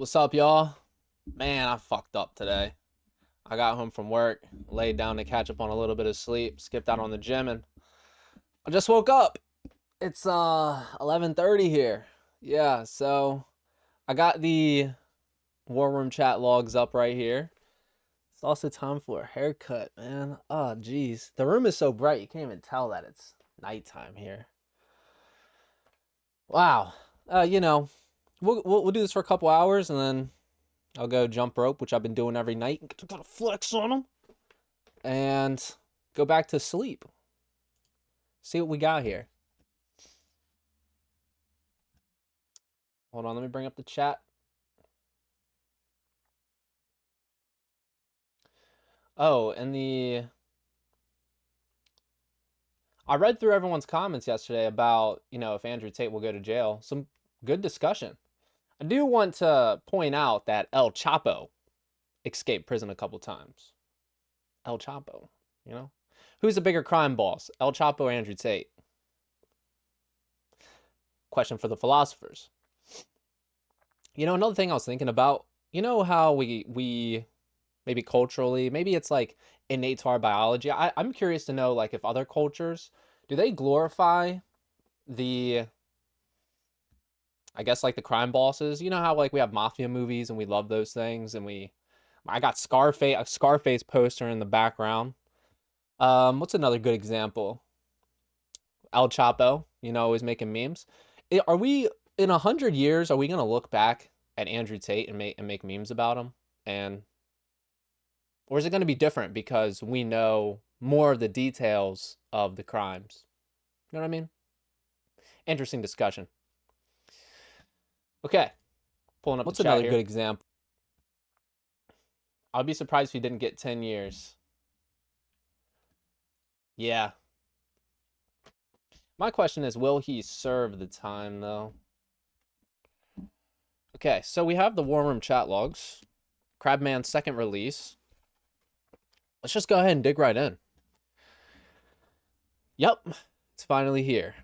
What's up, y'all? Man, I fucked up today. I got home from work, laid down to catch up on a little bit of sleep, skipped out on the gym, and I just woke up. It's 11:30 here. Yeah, so I got the War Room chat logs up right here. It's also time for a haircut, man. Oh, geez. The room is so bright, you can't even tell that it's nighttime here. Wow. You know, we'll do this for a couple hours, and then I'll go jump rope, which I've been doing every night. Gotta flex on them. And go back to sleep. See what we got here. Hold on, let me bring up the chat. Oh, and I read through everyone's comments yesterday about, if Andrew Tate will go to jail. Some good discussion. I do want to point out that El Chapo escaped prison a couple times. El Chapo, you know? Who's a bigger crime boss, El Chapo or Andrew Tate? Question for the philosophers. Another thing I was thinking about, how we maybe culturally, maybe it's like innate to our biology. I'm curious to know, like, if other cultures, do they glorify the, I guess, like the crime bosses? You know how like we have mafia movies and we love those things, and I got a Scarface poster in the background. What's another good example? El Chapo, always making memes. Are we in 100 years? Are we gonna look back at Andrew Tate and make memes about him? Or is it going to be different because we know more of the details of the crimes? You know what I mean? Interesting discussion. Okay, pulling up. What's the chat another here. Good example? I'd be surprised if he didn't get 10 years. Yeah. My question is, will he serve the time, though? Okay, so we have the War Room chat logs. Crabman's second release. Let's just go ahead and dig right in. Yep, it's finally here.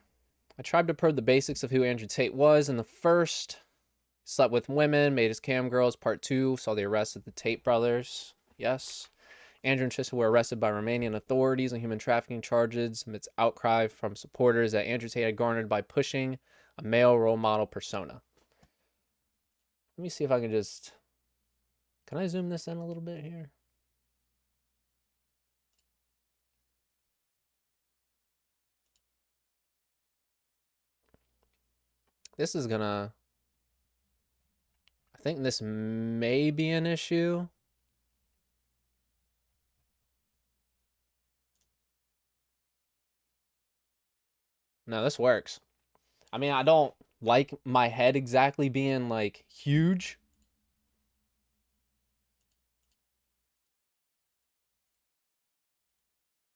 I tried to probe the basics of who Andrew Tate was in the first. Slept with women, made his cam girls. Part 2, saw the arrest of the Tate brothers. Yes. Andrew and Trista were arrested by Romanian authorities on human trafficking charges amidst outcry from supporters that Andrew Tate had garnered by pushing a male role model persona. Let me see if I can just... Can I zoom this in a little bit here? This is gonna... I think this may be an issue. No, this works. I mean, I don't like my head exactly being, like, huge.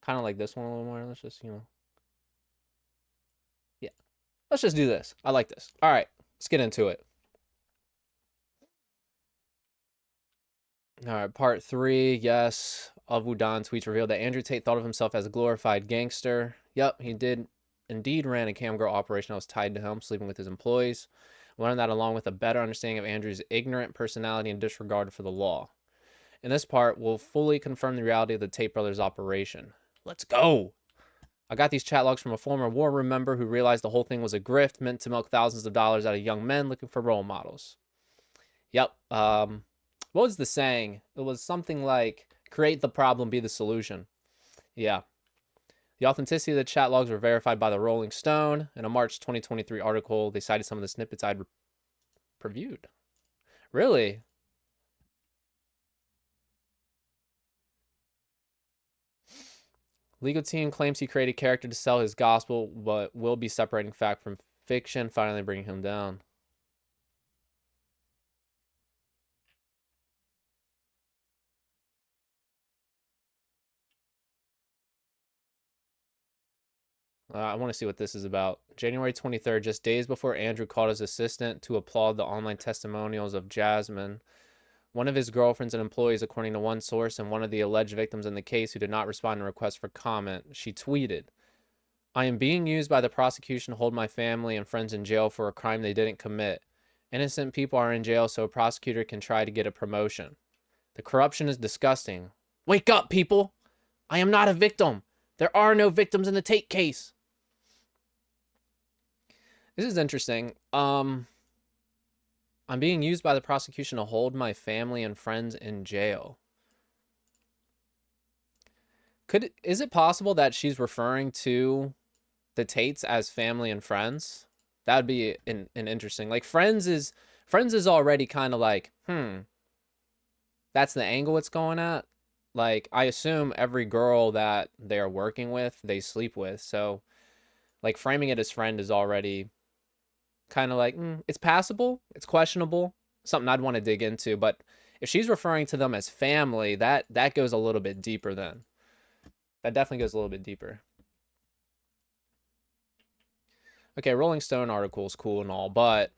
Kind of like this one a little more. Let's just, Yeah. Let's just do this. I like this. All right. Let's get into it. All right. Part 3. Yes. Avu Don tweets revealed that Andrew Tate thought of himself as a glorified gangster. Yep, he did indeed ran a cam girl operation that was tied to him, sleeping with his employees. Learned that along with a better understanding of Andrew's ignorant personality and disregard for the law. In this part, we'll fully confirm the reality of the Tate brothers' operation. Let's go! I got these chat logs from a former War Room member who realized the whole thing was a grift meant to milk thousands of dollars out of young men looking for role models. Yep. What was the saying? It was something like, create the problem, be the solution. Yeah. The authenticity of the chat logs were verified by the Rolling Stone. In a March 2023 article, they cited some of the snippets I'd previewed. Really? Legal team claims he created character to sell his gospel, but will be separating fact from fiction, finally bringing him down. I want to see what this is about. January 23rd, just days before Andrew called his assistant to applaud the online testimonials of Jasmine, one of his girlfriends and employees, according to one source, and one of the alleged victims in the case who did not respond to requests for comment. She tweeted, "I am being used by the prosecution to hold my family and friends in jail for a crime they didn't commit, Innocent people are in jail so a prosecutor can try to get a promotion. The corruption is disgusting. Wake up, people! I am not a victim. There are no victims in the Tate case. This is interesting. I'm being used by the prosecution to hold my family and friends in jail. Is it possible that she's referring to the Tates as family and friends? That would be an interesting. Like friends is already kind of like, that's the angle it's going at. Like I assume every girl that they're working with, they sleep with. So like framing it as friend is already kind of like, it's passable, it's questionable, something I'd want to dig into. But if she's referring to them as family, that goes a little bit deeper then. That definitely goes a little bit deeper. Okay, Rolling Stone article is cool and all, but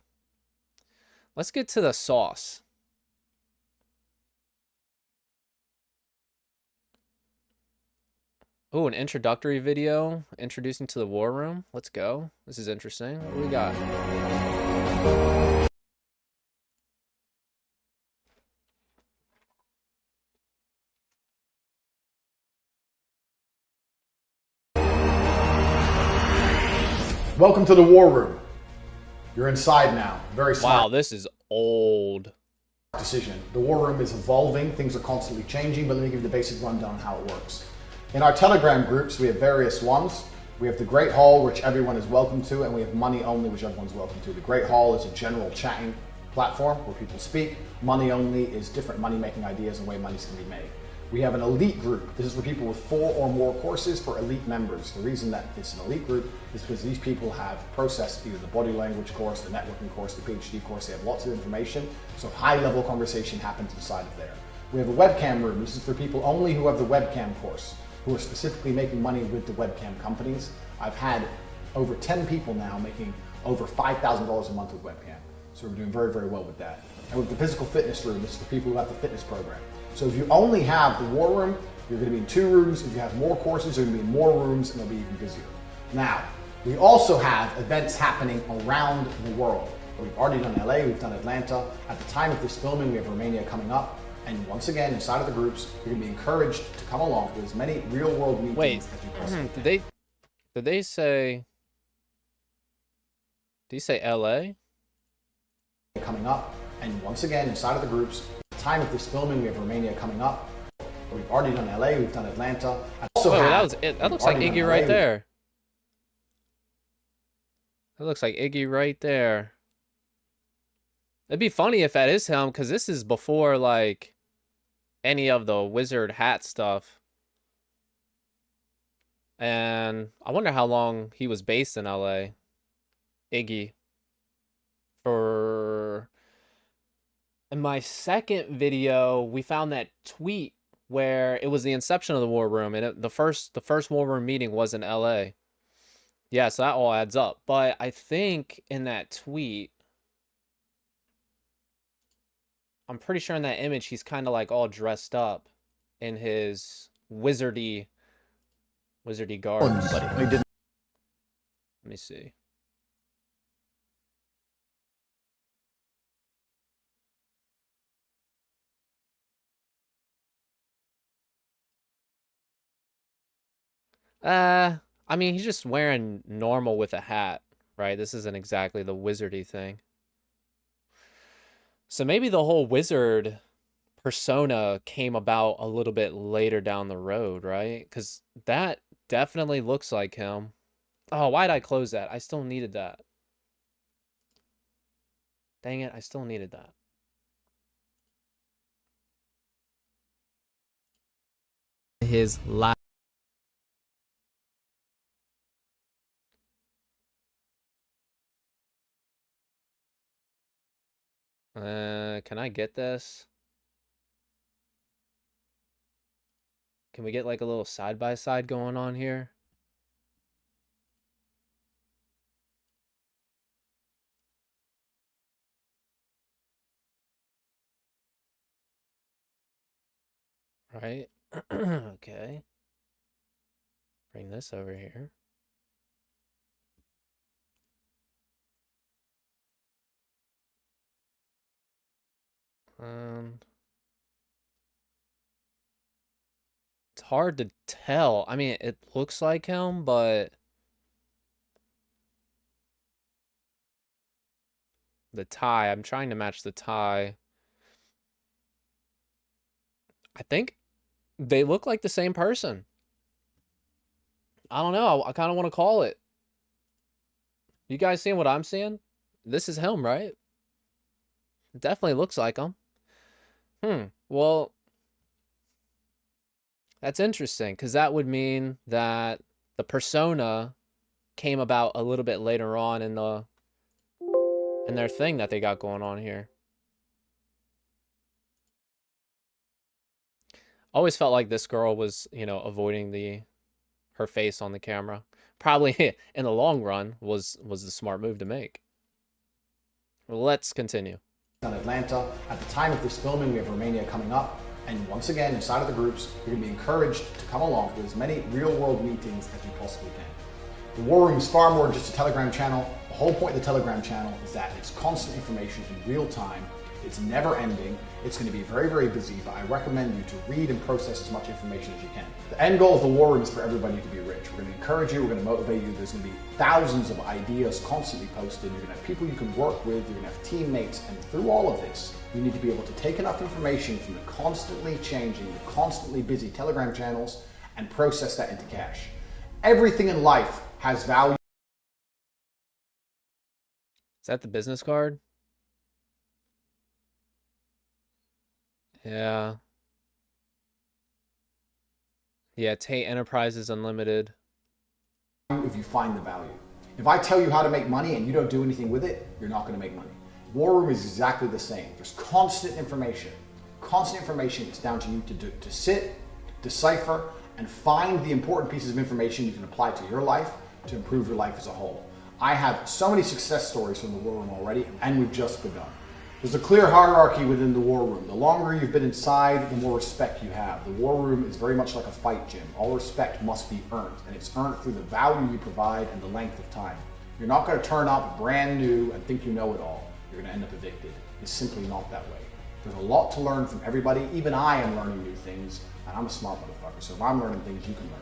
let's get to the sauce. Oh, an introductory video introducing to the war room. Let's go. This is interesting. What do we got? Welcome to the war room. You're inside now. Very smart. Wow, this is old. Decision. The war room is evolving. Things are constantly changing, but let me give you the basic rundown on how it works. In our Telegram groups, we have various ones. We have the Great Hall, which everyone is welcome to, and we have Money Only, which everyone's welcome to. The Great Hall is a general chatting platform where people speak. Money Only is different money-making ideas and way monies can be made. We have an elite group. This is for people with 4 or more courses for elite members. The reason that it's an elite group is because these people have processed either the body language course, the networking course, the PhD course. They have lots of information. So high-level conversation happens inside of there. We have a webcam room. This is for people only who have the webcam course, who are specifically making money with the webcam companies. I've had over 10 people now making over $5,000 a month with webcam. So we're doing very, very well with that. And with the physical fitness room, this is for people who have the fitness program. So if you only have the war room, you're going to be in 2 rooms. If you have more courses, you're going to be in more rooms, and they'll be even busier. Now, we also have events happening around the world. We've already done LA, we've done Atlanta. At the time of this filming, we have Romania coming up. And once again, inside of the groups, you're going to be encouraged to come along to as many real-world meetings as you possibly can. Did they say? Did you say LA? Coming up, and once again, inside of the groups, at the time of this filming, we have Romania coming up. We've already done LA, we've done Atlanta. That looks like Iggy right there. That looks like Iggy right there. It'd be funny if that is him, because this is before like any of the wizard hat stuff. And I wonder how long he was based in LA. Iggy. In my second video, we found that tweet where it was the inception of the war room, and the first war room meeting was in LA. Yeah, so that all adds up. But I think in that tweet, I'm pretty sure in that image he's kind of like all dressed up in his wizardy garb. Let me see. I mean, he's just wearing normal with a hat, right? This isn't exactly the wizardy thing. So maybe the whole wizard persona came about a little bit later down the road, right? Because that definitely looks like him. Oh, why'd I close that? I still needed that. Dang it, I still needed that. His last. Can I get this? Can we get like a little side by side going on here? Right? Okay. Bring this over here. Um, it's hard to tell. I mean, it looks like him, but the tie, I'm trying to match the tie. I think they look like the same person. I don't know. I kind of want to call it. You guys seeing what I'm seeing? This is him, right? It definitely looks like him. Well, that's interesting because that would mean that the persona came about a little bit later on in their thing that they got going on here. Always felt like this girl was, avoiding her face on the camera. Probably in the long run was the smart move to make. Let's continue. In Atlanta. At the time of this filming, we have Romania coming up. And once again, inside of the groups, you're going to be encouraged to come along with as many real-world meetings as you possibly can. The War Room is far more than just a Telegram channel. The whole point of the Telegram channel is that it's constant information in real time. It's never ending. It's going to be very, very busy, but I recommend you to read and process as much information as you can. The end goal of the War Room is for everybody to be rich. We're going to encourage you. We're going to motivate you. There's going to be thousands of ideas constantly posted. You're going to have people you can work with. You're going to have teammates. And through all of this, you need to be able to take enough information from the constantly changing, the constantly busy Telegram channels and process that into cash. Everything in life has value. Is that the business card? Yeah. Yeah, Tate Enterprises Unlimited. If you find the value. If I tell you how to make money and you don't do anything with it, you're not going to make money. War Room is exactly the same. There's constant information. Constant information. It's down to you to sit, decipher, and find the important pieces of information you can apply to your life to improve your life as a whole. I have so many success stories from the War Room already, and we've just begun. There's a clear hierarchy within the War Room. The longer you've been inside, the more respect you have. The War Room is very much like a fight gym. All respect must be earned, and it's earned through the value you provide and the length of time. You're not going to turn up brand new and think you know it all. You're going to end up evicted. It's simply not that way. There's a lot to learn from everybody. Even I am learning new things, and I'm a smart motherfucker, so if I'm learning things, you can learn things.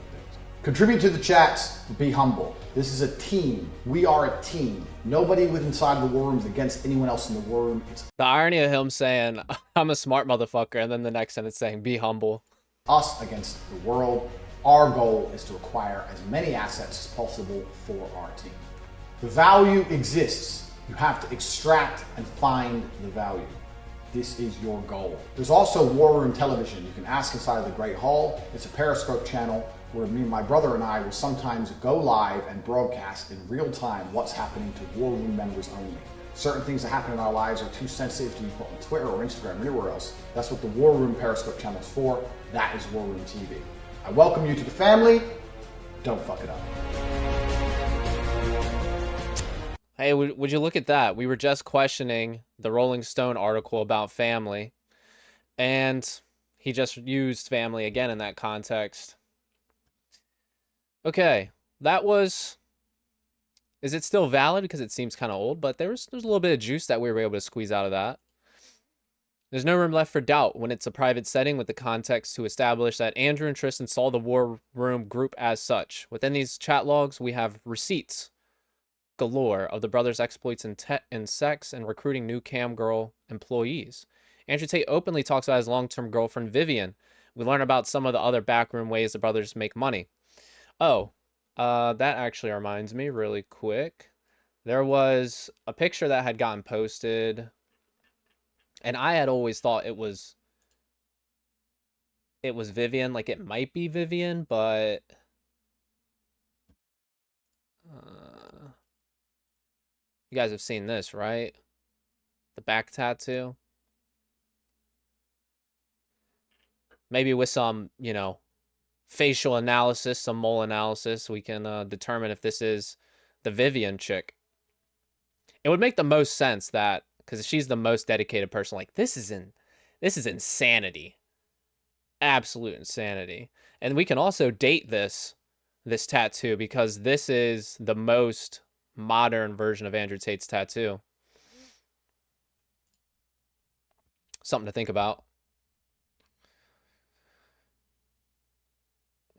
Contribute to the chats, be humble. This is a team. We are a team. Nobody within inside the War Room is against anyone else in the War Room. It's The irony of him saying, I'm a smart motherfucker, and then the next sentence saying, be humble. us against the world. Our goal is to acquire as many assets as possible for our team. The value exists. You have to extract and find the value. This is your goal. There's also War Room Television. You can ask inside of the Great Hall. It's a Periscope channel where me and my brother and I will sometimes go live and broadcast in real time what's happening to War Room members only. Certain things that happen in our lives are too sensitive to be put on Twitter or Instagram or anywhere else. That's what the War Room Periscope channel is for. That is War Room TV. I welcome you to the family. Don't fuck it up. Hey, would you look at that? We were just questioning the Rolling Stone article about family, and he just used family again in that context. Okay, that was... Is it still valid? Because it seems kind of old, but there's a little bit of juice that we were able to squeeze out of that. There's no room left for doubt when it's a private setting with the context to establish that Andrew and Tristan saw the War Room group as such. Within these chat logs, we have receipts galore of the brothers' exploits in sex and recruiting new cam girl employees. Andrew Tate openly talks about his long-term girlfriend, Vivian. We learn about some of the other backroom ways the brothers make money. Oh, that actually reminds me really quick. There was a picture that had gotten posted, and I had always thought it was Vivian, like it might be Vivian, but you guys have seen this, right? The back tattoo. Maybe with some, facial analysis, some mole analysis, we can determine if this is the Vivian chick. It would make the most sense that, because she's the most dedicated person, like this is insanity. Absolute insanity. And we can also date this tattoo because this is the most modern version of Andrew Tate's tattoo. Something to think about.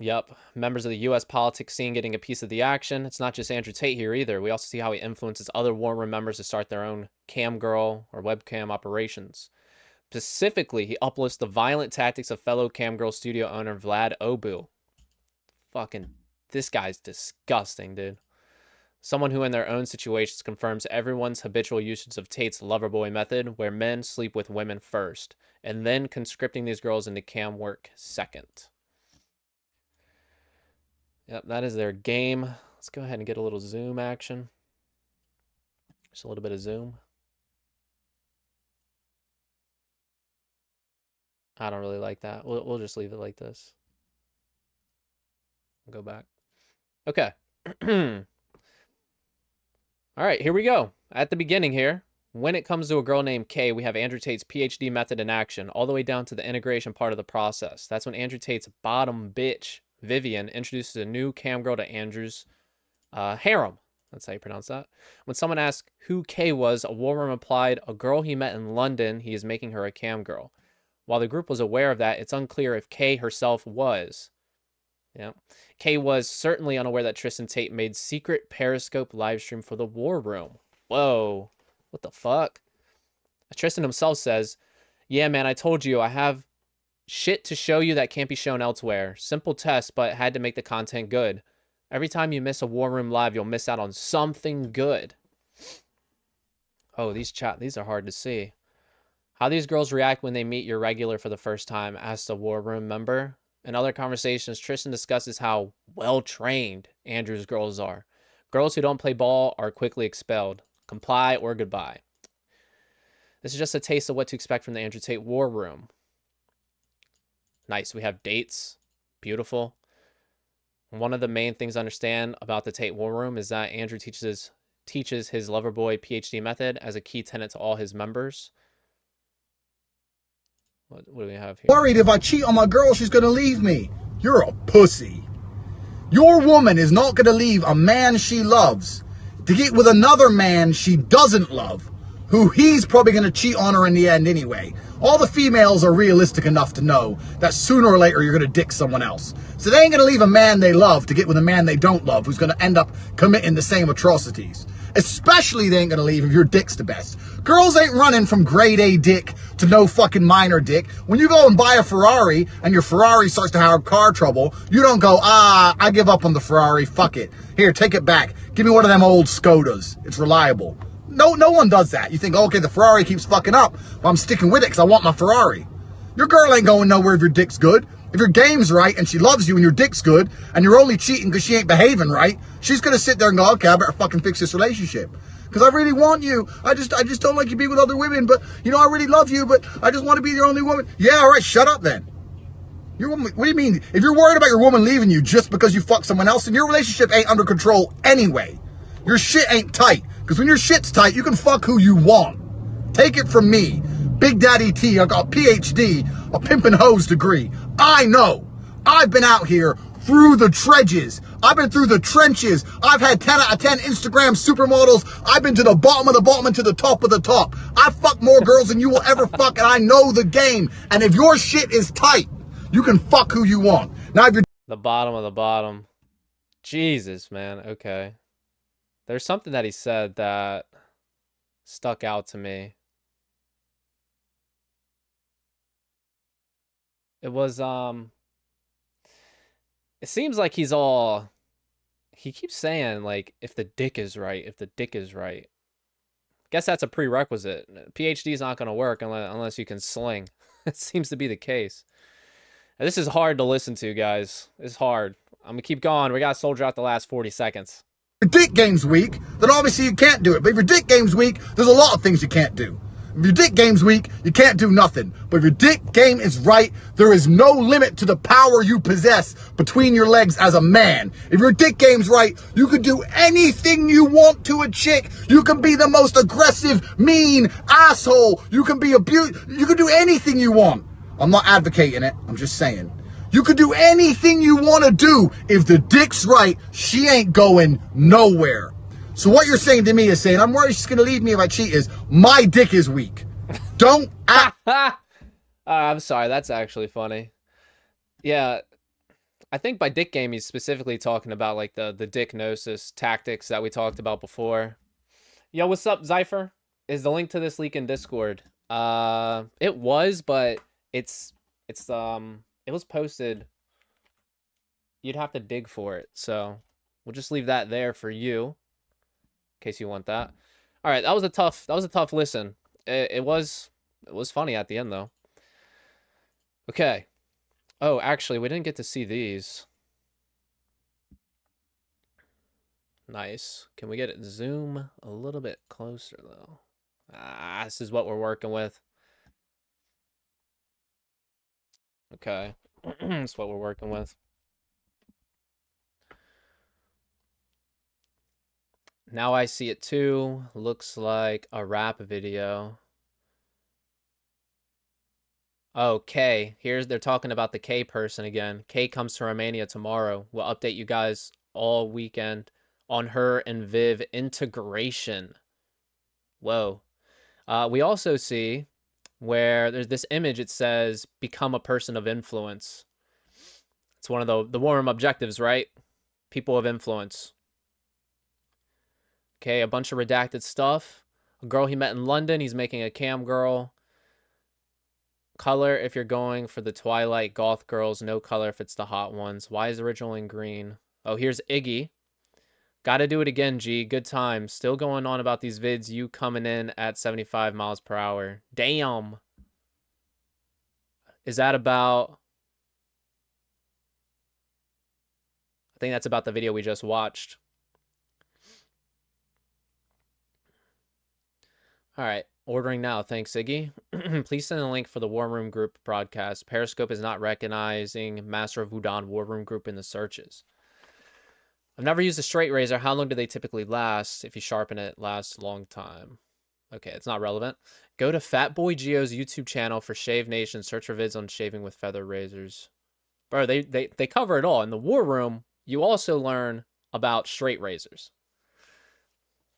Yep. Members of the U.S. politics scene getting a piece of the action. It's not just Andrew Tate here either. We also see how he influences other war room members to start their own cam girl or webcam operations. Specifically, he uplifts the violent tactics of fellow cam girl studio owner Vlad Obu. Fucking, this guy's disgusting, dude. Someone who in their own situations confirms everyone's habitual usage of Tate's Loverboy method, where men sleep with women first, and then conscripting these girls into cam work second. Yep, that is their game. Let's go ahead and get a little zoom action. Just a little bit of zoom. I don't really like that. We'll just leave it like this. Go back. Okay. All right, here we go. At the beginning here, when it comes to a girl named Kay, we have Andrew Tate's PhD method in action, all the way down to the integration part of the process. That's when Andrew Tate's bottom bitch, Vivian, introduces a new cam girl to Andrew's harem. That's how you pronounce that. When someone asked who Kay was, a war room replied, a girl he met in London. He is making her a cam girl. While the group was aware of that, it's unclear if Kay herself was. Yeah. Kay was certainly unaware that Tristan Tate made secret Periscope livestream for the war room. Whoa. What the fuck? Tristan himself says, yeah, man, I told you I have shit to show you that can't be shown elsewhere. Simple test, but had to make the content good. Every time you miss a war room live, you'll miss out on something good. Oh, these are hard to see. How these girls react when they meet your regular for the first time, asked a war room member. In other conversations, Tristan discusses how well-trained Andrew's girls are. Girls who don't play ball are quickly expelled. Comply or goodbye. This is just a taste of what to expect from the Andrew Tate war room. Nice. We have dates. Beautiful. One of the main things to understand about the Tate war room is that Andrew teaches his Loverboy PhD method as a key tenet to all his members. What do we have here? Worried if I cheat on my girl, she's going to leave me. You're a pussy. Your woman is not going to leave a man she loves to get with another man she doesn't love, who he's probably going to cheat on her in the end anyway. All the females are realistic enough to know that sooner or later you're going to dick someone else. So they ain't going to leave a man they love to get with a man they don't love who's going to end up committing the same atrocities. Especially they ain't going to leave if your dick's the best. Girls ain't running from grade A dick to no fucking minor dick. When you go and buy a Ferrari and your Ferrari starts to have car trouble, you don't go, I give up on the Ferrari, fuck it. Here, take it back. Give me one of them old Skodas. It's reliable. No one does that. You think, okay, the Ferrari keeps fucking up, but I'm sticking with it because I want my Ferrari. Your girl ain't going nowhere if your dick's good. If your game's right and she loves you and your dick's good and you're only cheating because she ain't behaving right, she's going to sit there and go, okay, I better fucking fix this relationship. Because I really want you. I just don't like you being with other women, but, you know, I really love you, but I just want to be your only woman. Yeah, all right, shut up then. Your woman, what do you mean? If you're worried about your woman leaving you just because you fuck someone else, then your relationship ain't under control anyway. Your shit ain't tight. Because when your shit's tight, you can fuck who you want. Take it from me. Big Daddy T, I got a PhD, a pimp and hose degree. I know. I've been out here through the trenches. I've been through the trenches. I've had 10 out of 10 Instagram supermodels. I've been to the bottom of the bottom and to the top of the top. I've fucked more girls than you will ever fuck, and I know the game. And if your shit is tight, you can fuck who you want. Now, if you're the bottom of the bottom. Jesus, man. Okay. There's something that he said that stuck out to me. It was, it seems like he keeps saying, like, if the dick is right, if the dick is right. Guess that's a prerequisite. PhD is not going to work unless you can sling. It seems to be the case. And this is hard to listen to, guys. It's hard. I'm going to keep going. We got to soldier out the last 40 seconds. If your dick game's weak, then obviously you can't do it. But if your dick game's weak, there's a lot of things you can't do. If your dick game's weak, you can't do nothing. But if your dick game is right, there is no limit to the power you possess between your legs as a man. If your dick game's right, you can do anything you want to a chick. You can be the most aggressive, mean asshole. You can be you can do anything you want. I'm not advocating it. I'm just saying. You can do anything you want to do. If the dick's right, she ain't going nowhere. So what you're saying to me is saying, I'm worried she's going to leave me if I cheat, is my dick is weak. Don't Don't act. I'm sorry. That's actually funny. Yeah, I think by dick game he's specifically talking about like the dicknosis tactics that we talked about before. Yo, what's up, Zypher? Is the link to this leak in Discord? It was, but it was posted. You'd have to dig for it, so we'll just leave that there for you, in case you want that. All right, that was a tough listen. It was funny at the end though. Okay. Oh, actually, we didn't get to see these. Nice. Can we get it zoom a little bit closer though? This is what we're working with. Okay. That's what we're working with. Now I see it too. Looks like a rap video. Oh, K. They're talking about the K person again. K comes to Romania tomorrow. We'll update you guys all weekend on her and Viv integration. Whoa. We also see where there's this image. It says, become a person of influence. It's one of the War Room objectives, right? People of influence. Okay, a bunch of redacted stuff. A girl he met in London. He's making a cam girl. Color if you're going for the Twilight goth girls. No color if it's the hot ones. Why is original in green? Oh, here's Iggy. Gotta do it again, G. Good time. Still going on about these vids. You coming in at 75 miles per hour. Damn. Is that about... I think that's about the video we just watched. All right. Ordering now. Thanks, Iggy. Please send a link for the War Room Group broadcast. Periscope is not recognizing Master of Wudan War Room Group in the searches. I've never used a straight razor. How long do they typically last? If you sharpen it, lasts a long time. Okay, it's not relevant. Go to Fatboy Geo's YouTube channel for Shave Nation. Search for vids on shaving with feather razors. Bro, they cover it all. In the War Room, you also learn about straight razors.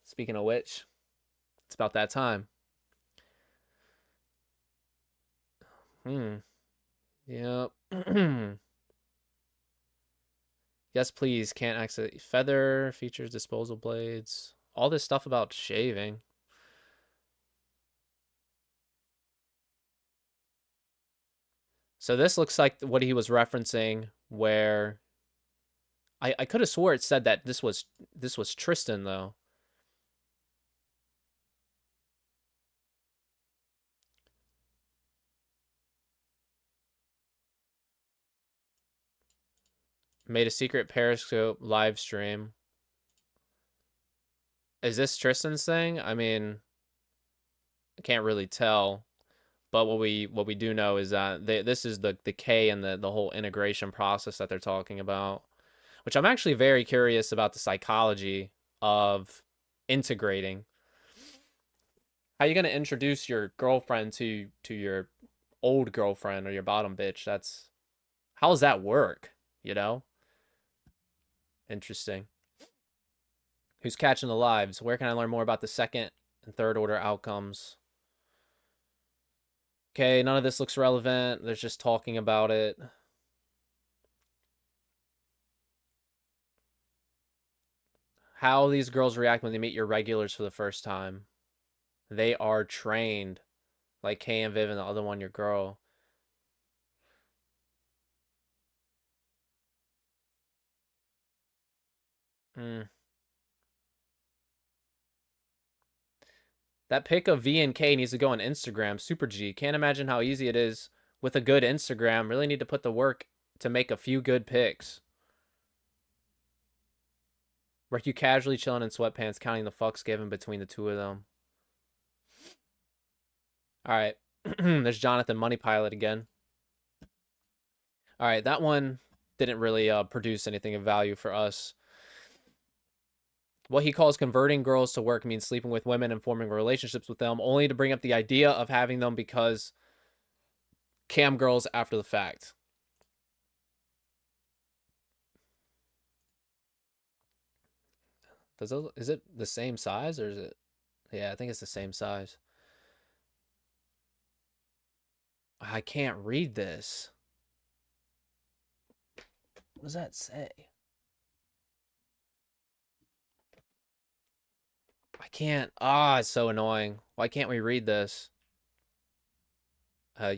Speaking of which, it's about that time. Yep. Yes, please. Can't access feather features, disposal blades. All this stuff about shaving. So this looks like what he was referencing, where I could have swore it said that this was Tristan though. Made a secret Periscope live stream. Is this Tristan's thing? I mean, I can't really tell. But what we do know is that this is the K and the whole integration process that they're talking about. Which I'm actually very curious about the psychology of integrating. How are you going to introduce your girlfriend to your old girlfriend or your bottom bitch? How does that work? You know? Interesting. Who's catching the lives? Where can I learn more about the second and third order outcomes? Okay, none of this looks relevant. They're just talking about it. How these girls react when they meet your regulars for the first time. They are trained. Like Kay and Viv and the other one, your girl. That pic of V and K needs to go on Instagram. Super G. Can't imagine how easy it is with a good Instagram. Really need to put the work to make a few good pics. Were you casually chilling in sweatpants, counting the fucks given between the two of them? All right. There's Jonathan Money Pilot again. All right, that one didn't really produce anything of value for us. What he calls converting girls to work means sleeping with women and forming relationships with them, only to bring up the idea of having them because cam girls after the fact. Is it the same size or is it? Yeah, I think it's the same size. I can't read this. What does that say? I can't. Ah, it's so annoying. Why can't we read this?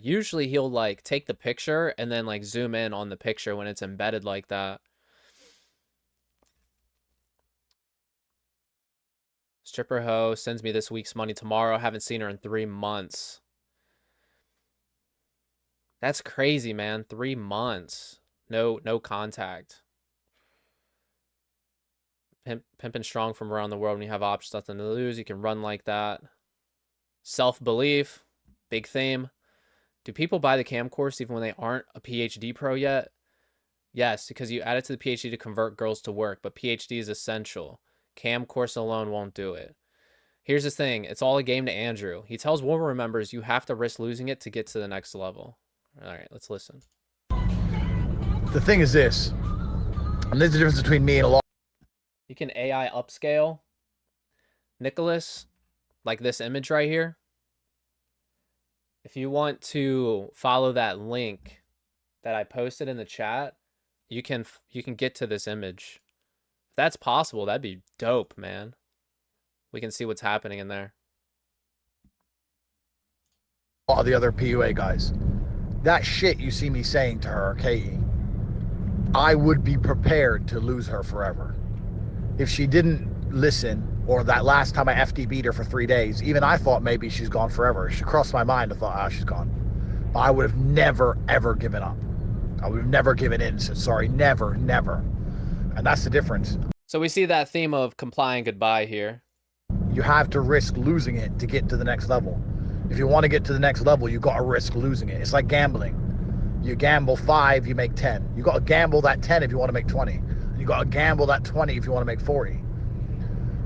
Usually he'll like take the picture and then like zoom in on the picture when it's embedded like that. Stripper hoe sends me this week's money tomorrow. Haven't seen her in 3 months. That's crazy, man. 3 months. No contact. Pimping strong from around the world. When you have options, nothing to lose, you can run like that. Self-belief. Big theme. Do people buy the cam course even when they aren't a PhD pro yet? Yes, because you add it to the PhD to convert girls to work, but PhD is essential. Cam course alone won't do it. Here's the thing. It's all a game to Andrew. He tells War Room members you have to risk losing it to get to the next level. All right, let's listen. The thing is this, and there's the difference between me and a lot. You can AI upscale Nicholas, like this image right here. If you want to follow that link that I posted in the chat, you can get to this image. If that's possible, that'd be dope, man. We can see what's happening in there. A lot of the other PUA guys. That shit you see me saying to her, Katie, I would be prepared to lose her forever. If she didn't listen, or that last time I FDB'd her for 3 days, even I thought maybe she's gone forever. She crossed my mind. I thought, oh, she's gone. But I would have never, ever given up. I would have never given in and said, sorry, never, never. And that's the difference. So we see that theme of complying goodbye here. You have to risk losing it to get to the next level. If you want to get to the next level, you got to risk losing it. It's like gambling. You gamble 5, you make 10. You got to gamble that 10 if you want to make 20. You got to gamble that 20 if you want to make 40.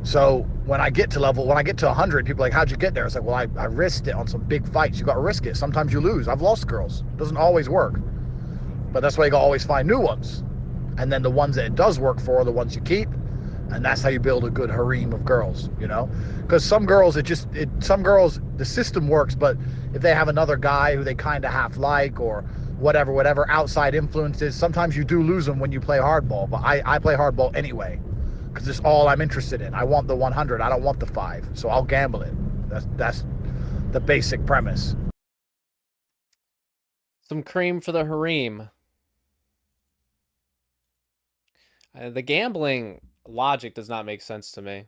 So when I get to 100, people are like, how'd you get there? It's like, well, I risked it on some big fights. You got to risk it. Sometimes you lose. I've lost girls. It doesn't always work. But that's why you got to always find new ones. And then the ones that it does work for are the ones you keep. And that's how you build a good harem of girls, you know? Because some girls, some girls, the system works, but if they have another guy who they kind of half like or whatever, outside influences, sometimes you do lose them when you play hardball. But I play hardball anyway, because it's all I'm interested in. I want the 100. I don't want the 5. So I'll gamble it. That's the basic premise. Some cream for the harem. The gambling logic does not make sense to me.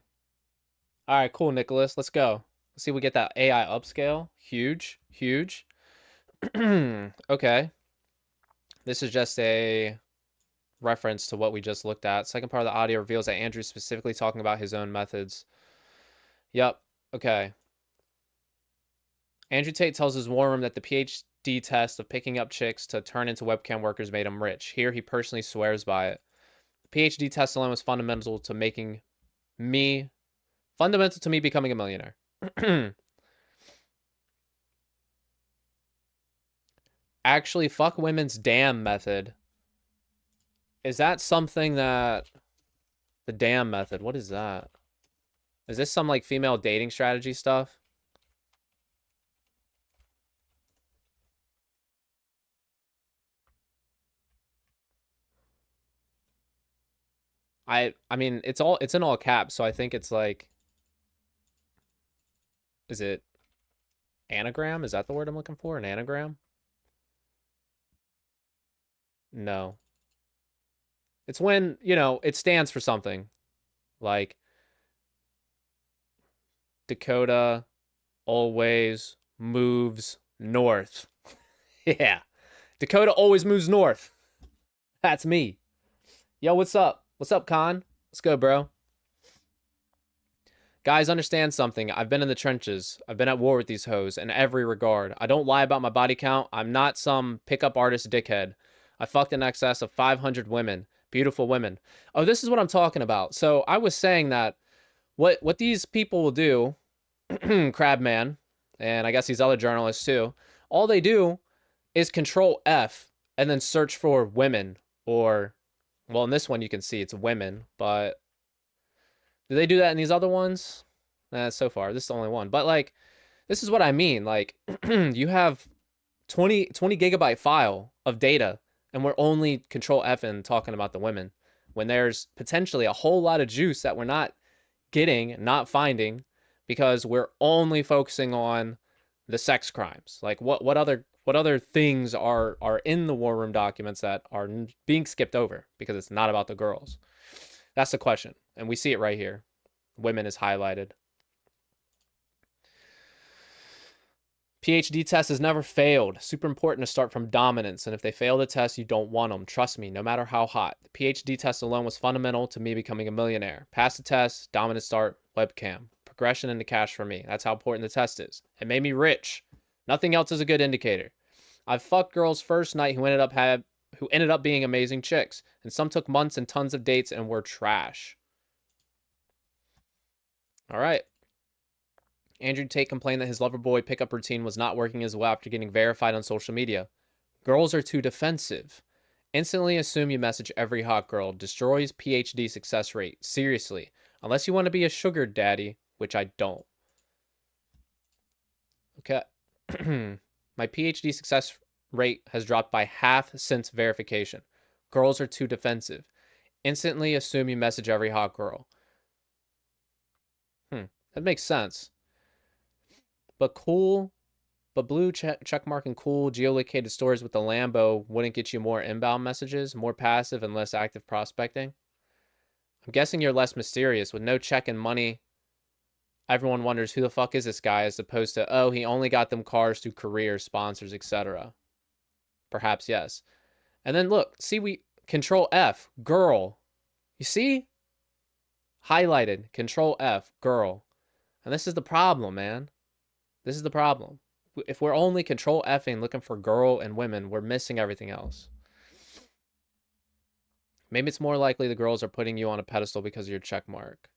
All right, cool, Nicholas. Let's go. Let's see if we get that AI upscale. Huge. Okay. This is just a reference to what we just looked at. Second part of the audio reveals that Andrew's specifically talking about his own methods. Yep. Okay. Andrew Tate tells his war room that the PhD test of picking up chicks to turn into webcam workers made him rich. Here, he personally swears by it. The PhD test alone was fundamental to me becoming a millionaire. Actually, fuck women's damn method. Is that something that... The damn method, what is that? Is this some, like, female dating strategy stuff? I mean, it's in all caps, so I think it's like... Is it... Anagram? Is that the word I'm looking for? An anagram? No. It's when, you know, it stands for something. Like, Dakota always moves north. Yeah. Dakota always moves north. That's me. Yo, what's up? What's up, Con? Let's go, bro. Guys, understand something. I've been in the trenches. I've been at war with these hoes in every regard. I don't lie about my body count. I'm not some pickup artist dickhead. I fucked in excess of 500 women. Beautiful women. Oh, this is what I'm talking about. So I was saying that what these people will do, Crabman, and I guess these other journalists too, all they do is Control F and then search for women or, well, in this one you can see it's women, but do they do that in these other ones? So far, this is the only one. But like, this is what I mean. Like, you have 20 gigabyte file of data, and we're only control F and talking about the women when there's potentially a whole lot of juice that we're not getting, not finding, because we're only focusing on the sex crimes. Like what other things are in the war room documents that are being skipped over because it's not about the girls? That's the question, and we see it right here. Women is highlighted. PhD test has never failed. Super important to start from dominance, and if they fail the test, you don't want them. Trust me, no matter how hot. The PhD test alone was fundamental to me becoming a millionaire. Pass the test, dominant start, webcam. Progression into cash for me. That's how important the test is. It made me rich. Nothing else is a good indicator. I've fucked girls first night who ended up being amazing chicks, and some took months and tons of dates and were trash. All right. Andrew Tate complained that his Loverboy pickup routine was not working as well after getting verified on social media. Girls are too defensive. Instantly assume you message every hot girl. Destroys PhD success rate. Seriously. Unless you want to be a sugar daddy, which I don't. Okay. My PhD success rate has dropped by half since verification. Girls are too defensive. Instantly assume you message every hot girl. That makes sense. But blue checkmark and cool geolocated stories with the Lambo wouldn't get you more inbound messages, more passive and less active prospecting. I'm guessing you're less mysterious. With no check and money, everyone wonders who the fuck is this guy, as opposed to, oh, he only got them cars through career, sponsors, etc. Perhaps yes. And then look, see, we control F, girl. You see? Highlighted, control F, girl. And this is the problem, man. This is the problem. If we're only control Fing looking for girl and women, we're missing everything else. Maybe it's more likely the girls are putting you on a pedestal because of your check mark.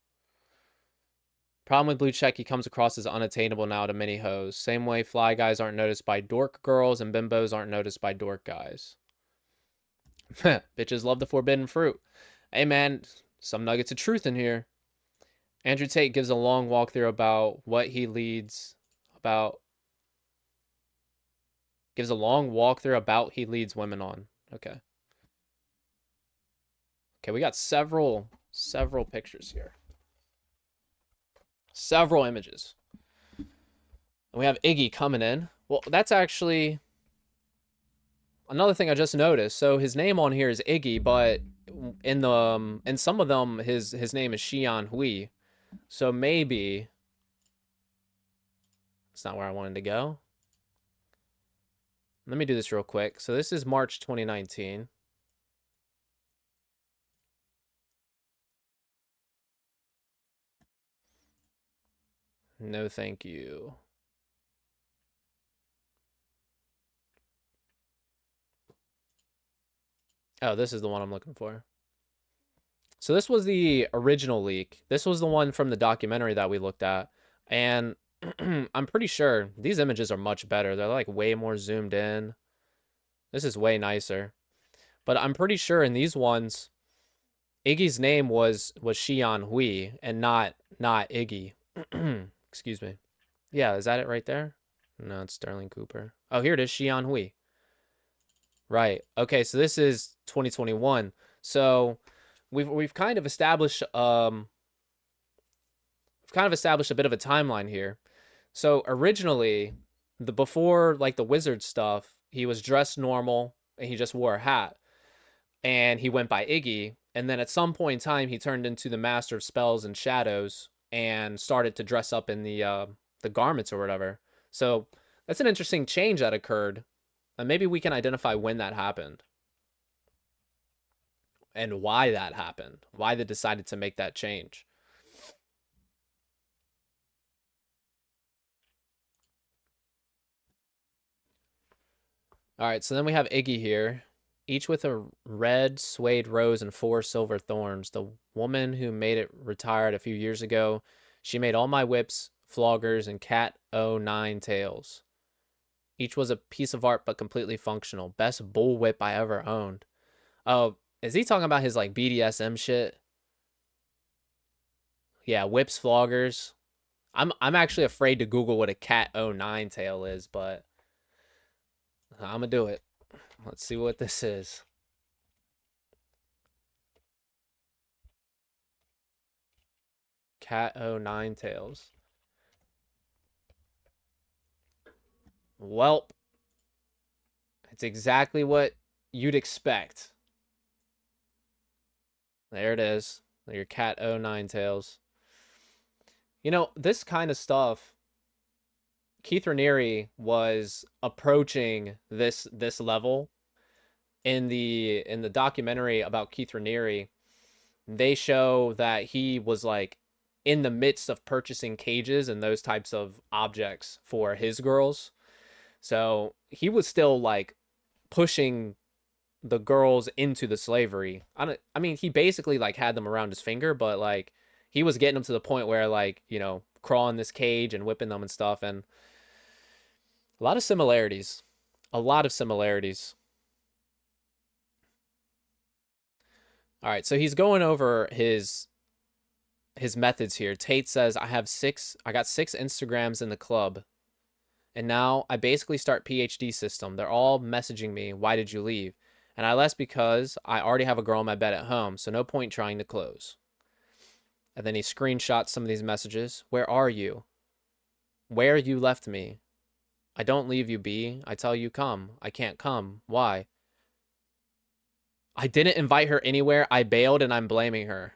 Problem with blue check, he comes across as unattainable now to many hoes. Same way fly guys aren't noticed by dork girls and bimbos aren't noticed by dork guys. Bitches love the forbidden fruit. Hey man, some nuggets of truth in here. Andrew Tate gives a long walkthrough about what he leads women on. Okay. Okay, we got several pictures here. Several images. And we have Iggy coming in. Well, that's actually another thing I just noticed. So his name on here is Iggy, but in some of them his name is Xian Hui. So maybe it's not where I wanted to go. Let me do this real quick. So this is March 2019. No, thank you. Oh, this is the one I'm looking for. So this was the original leak. This was the one from the documentary that we looked at. And I'm pretty sure these images are much better. They're like way more zoomed in. This is way nicer. But I'm pretty sure in these ones, Iggy's name was Xian Hui and not Iggy. Excuse me. Yeah, is that it right there? No, it's Sterling Cooper. Oh, here it is, Xian Hui. Right. Okay, so this is 2021. So we've kind of established a bit of a timeline here. So originally, before like the wizard stuff, he was dressed normal and he just wore a hat. And he went by Iggy, and then at some point in time he turned into the master of spells and shadows and started to dress up in the garments or whatever. So that's an interesting change that occurred. And maybe we can identify when that happened. And why that happened. Why they decided to make that change. All right, so then we have Iggy here, each with a red suede rose and 4 silver thorns. The woman who made it retired a few years ago. She made all my whips, floggers, and cat O9 tails. Each was a piece of art, but completely functional. Best bull whip I ever owned. Oh, is he talking about his like BDSM shit? Yeah, whips, floggers. I'm actually afraid to Google what a cat O9 tail is, but I'm gonna do it. Let's see what this is. Cat O Nine Tails. Welp. It's exactly what you'd expect. There it is. Your Cat O Nine Tails. You know, this kind of stuff, Keith Raniere was approaching this level in the documentary about Keith Raniere. They show that he was like in the midst of purchasing cages and those types of objects for his girls. So he was still like pushing the girls into the slavery. I mean, he basically like had them around his finger, but like he was getting them to the point where like, you know, crawling this cage and whipping them and stuff. And a lot of similarities. A lot of similarities. All right, so he's going over his methods here. Tate says, I got 6 Instagrams in the club. And now I basically start PhD system. They're all messaging me, why did you leave? And I left because I already have a girl in my bed at home, so no point trying to close. And then he screenshots some of these messages. Where are you? Where you left me? I don't leave you, B. I tell you come. I can't come. Why? I didn't invite her anywhere. I bailed and I'm blaming her.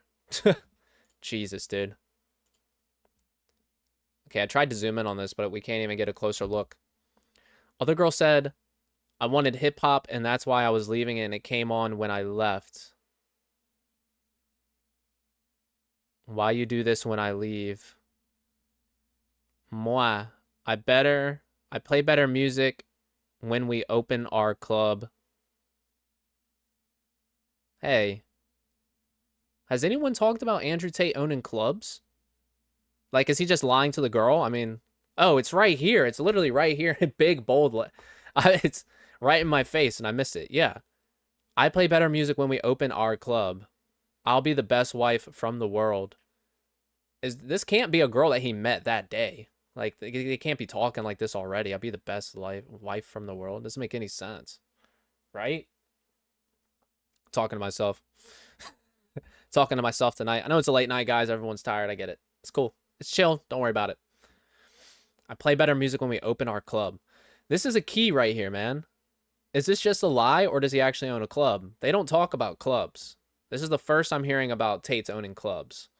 Jesus, dude. Okay, I tried to zoom in on this, but we can't even get a closer look. Other girl said, I wanted hip hop and that's why I was leaving and it came on when I left. Why you do this when I leave? Moi. I play better music when we open our club. Hey. Has anyone talked about Andrew Tate owning clubs? Like, is he just lying to the girl? I mean, oh, it's right here. It's literally right here in big, bold. It's right in my face, and I missed it. Yeah. I play better music when we open our club. I'll be the best wife from the world. This can't be a girl that he met that day. Like, they can't be talking like this already. I'll be the best wife from the world. Doesn't make any sense. Right? Talking to myself. Talking to myself tonight. I know it's a late night, guys. Everyone's tired. I get it. It's cool. It's chill. Don't worry about it. I play better music when we open our club. This is a key right here, man. Is this just a lie or does he actually own a club? They don't talk about clubs. This is the first I'm hearing about Tate's owning clubs.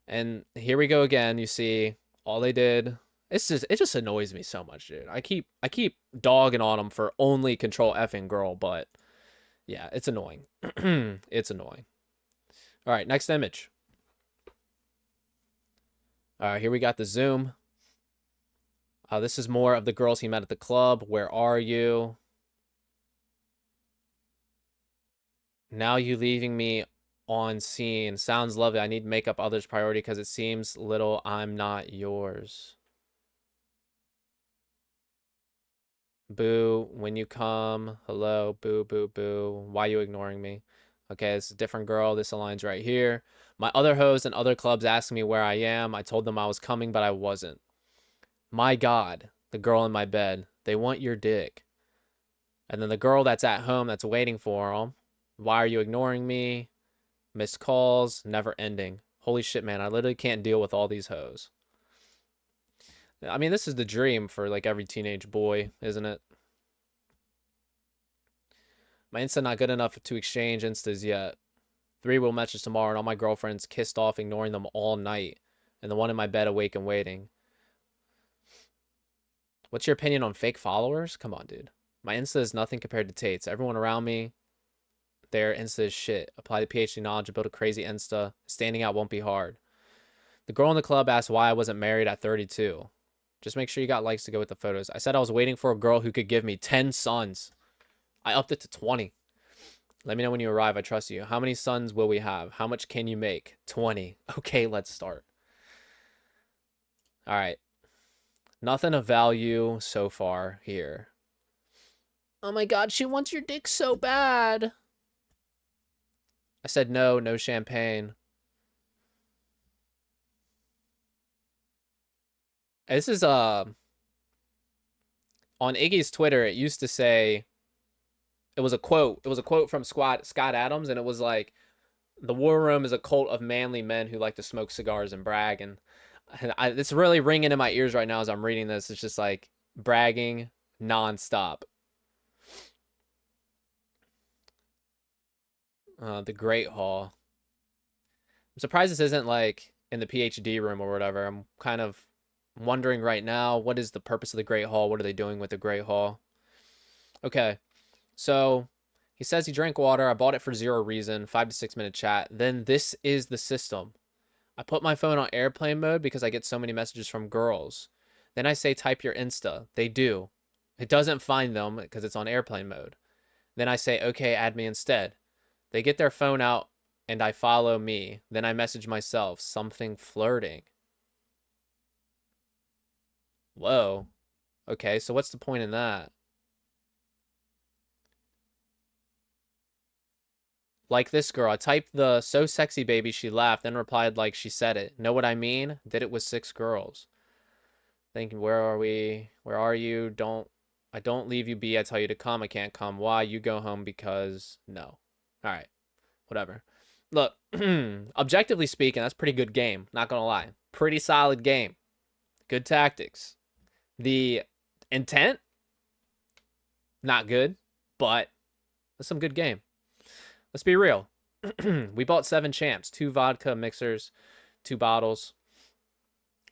And here we go again. You see, all they did. It just annoys me so much, dude. I keep dogging on them for only control effing girl, but yeah, it's annoying. It's annoying. All right, next image. All right, here we got the zoom. This is more of the girls he met at the club. Where are you? Now you leaving me on scene. Sounds lovely. I need to make up others' priority because it seems little I'm not yours. Boo, when you come. Hello, boo, boo, boo. Why you ignoring me? Okay, it's a different girl. This aligns right here. My other hoes and other clubs asking me where I am. I told them I was coming, but I wasn't. My God, the girl in my bed. They want your dick. And then the girl that's at home that's waiting for them. Why are you ignoring me? Missed calls, never ending. Holy shit, man. I literally can't deal with all these hoes. I mean, this is the dream for like every teenage boy, isn't it? My Insta not good enough to exchange Instas yet. 3 will messages tomorrow and all my girlfriends kissed off, ignoring them all night. And the one in my bed awake and waiting. What's your opinion on fake followers? Come on, dude. My Insta is nothing compared to Tate's. Everyone around me, their Insta is shit. Apply the PhD knowledge, build a crazy Insta. Standing out won't be hard. The girl in the club asked why I wasn't married at 32. Just make sure you got likes to go with the photos. I said I was waiting for a girl who could give me 10 sons. I upped it to 20. Let me know when you arrive. I trust you. How many sons will we have? How much can you make? 20. Okay, let's start. All right. Nothing of value so far here. Oh my God, she wants your dick so bad. I said no, no champagne. This is on Iggy's Twitter, it used to say, it was a quote. It was a quote from Scott Adams, and it was like, the war room is a cult of manly men who like to smoke cigars and brag. And it's really ringing in my ears right now as I'm reading this. It's just like bragging nonstop. The Great Hall. I'm surprised this isn't like in the PhD room or whatever. I'm kind of wondering right now, what is the purpose of the Great Hall? What are they doing with the Great Hall? Okay, so he says he drank water. I bought it for zero reason. 5 to 6 minute chat. Then this is the system. I put my phone on airplane mode because I get so many messages from girls. Then I say type your Insta. They do. It doesn't find them because it's on airplane mode. Then I say, okay, add me instead. They get their phone out and I follow me. Then I message myself, something flirting. Whoa. Okay, so what's the point in that? Like this girl, I typed the so sexy baby, she laughed, then replied like she said it. Know what I mean? Did it with 6 girls. Thinking, where are we? Where are you? I don't leave you be. I tell you to come. I can't come. Why? You go home because no. All right. Whatever. Look, objectively speaking, that's a pretty good game. Not going to lie. Pretty solid game. Good tactics. The intent, not good, but that's some good game. Let's be real. We bought 7 champs, 2 vodka mixers, 2 bottles.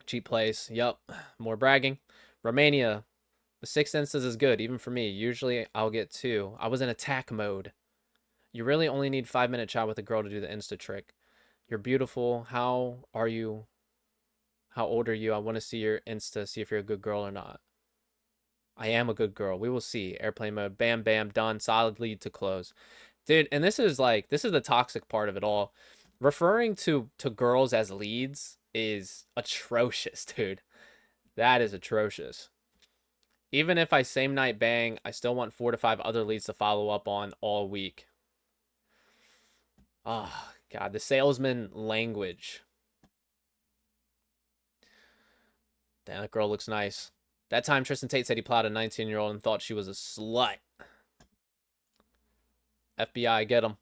Cheap place. Yup. More bragging. Romania. The 6 instas is good, even for me. Usually I'll get 2. I was in attack mode. You really only need 5-minute chat with a girl to do the insta trick. You're beautiful. How are you? How old are you? I want to see your insta, see if you're a good girl or not. I am a good girl. We will see. Airplane mode. Bam, bam, done. Solid lead to close. Dude, and this is the toxic part of it all. Referring to girls as leads is atrocious, dude. That is atrocious. Even if I same night bang, I still want 4 to 5 other leads to follow up on all week. Oh, God, the salesman language. Damn, that girl looks nice. That time Tristan Tate said he plowed a 19-year-old and thought she was a slut. FBI, get him.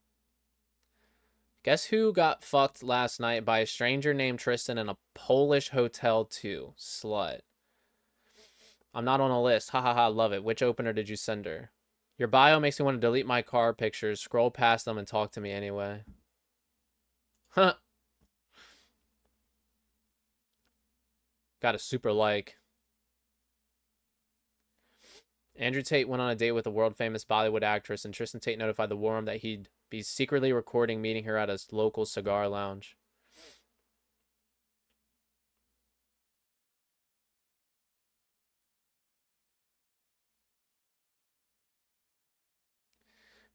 Guess who got fucked last night by a stranger named Tristan in a Polish hotel too? Slut. I'm not on a list. Ha ha ha, love it. Which opener did you send her? Your bio makes me want to delete my car pictures, scroll past them, and talk to me anyway. Huh. Got a super like. Andrew Tate went on a date with a world-famous Bollywood actress, and Tristan Tate notified the war room that he'd be secretly recording meeting her at a local cigar lounge.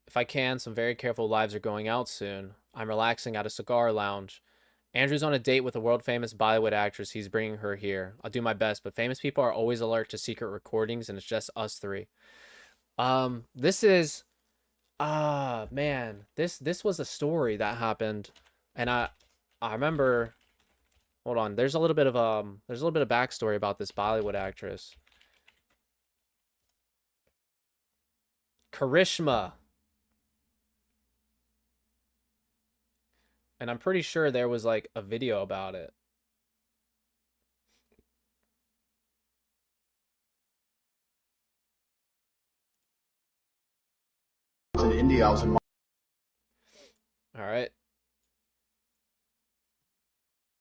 If I can, some very careful lives are going out soon. I'm relaxing at a cigar lounge. Andrew's on a date with a world-famous Bollywood actress. He's bringing her here. I'll do my best, but famous people are always alert to secret recordings, and it's just us 3. This is, man, this was a story that happened, and I remember. Hold on, there's a little bit of backstory about this Bollywood actress, Karishma. And I'm pretty sure there was like a video about it. In India, I was in All right.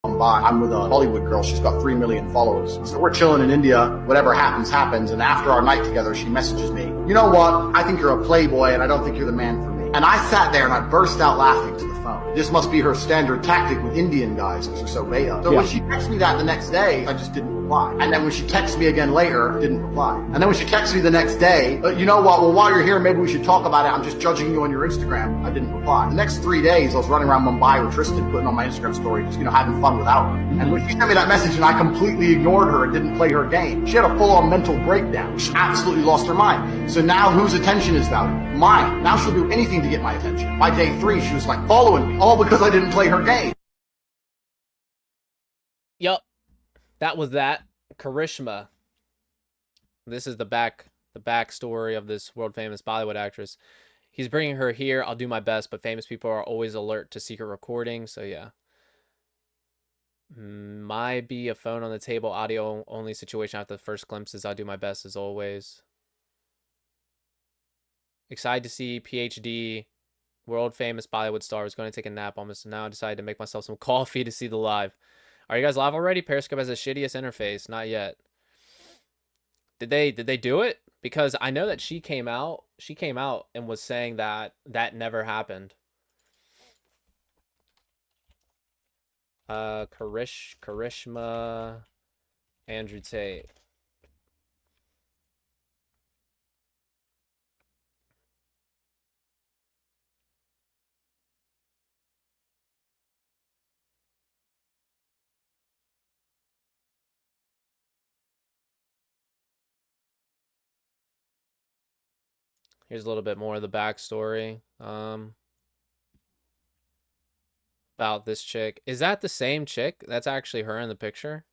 Mumbai. I'm with a Hollywood girl. She's got 3 million followers. So we're chilling in India. Whatever happens, happens. And after our night together, she messages me, you know what? I think you're a playboy and I don't think you're the man for me. And I sat there and I burst out laughing to the phone. This must be her standard tactic with Indian guys because they're so beta. So when she texted me that the next day, I just didn't reply. And then when she texted me again later, didn't reply. And then when she texted me the next day, you know what? Well, while you're here, maybe we should talk about it. I'm just judging you on your Instagram. I didn't reply. The next 3 days, I was running around Mumbai with Tristan, putting on my Instagram story, just, having fun without her. And when she sent me that message and I completely ignored her and didn't play her game, she had a full-on mental breakdown. She absolutely lost her mind. So now whose attention is valued? Mine. Now she'll do anything to get my attention. By day 3, she was like following me, all because I didn't play her game. Yup. That was that. Karishma. This is the the backstory of this world famous Bollywood actress. He's bringing her here. I'll do my best, but famous people are always alert to secret recordings. So yeah. Might be a phone on the table, audio only situation after the first glimpses. I'll do my best as always. Excited to see PhD, world famous Bollywood star. Was going to take a nap almost now. I decided to make myself some coffee to see the live. Are you guys live already? Periscope has the shittiest interface. Not yet. Did they do it? Because I know that she came out and was saying that that never happened. Karishma, Andrew Tate. Here's a little bit more of the backstory about this chick. Is that the same chick? That's actually her in the picture.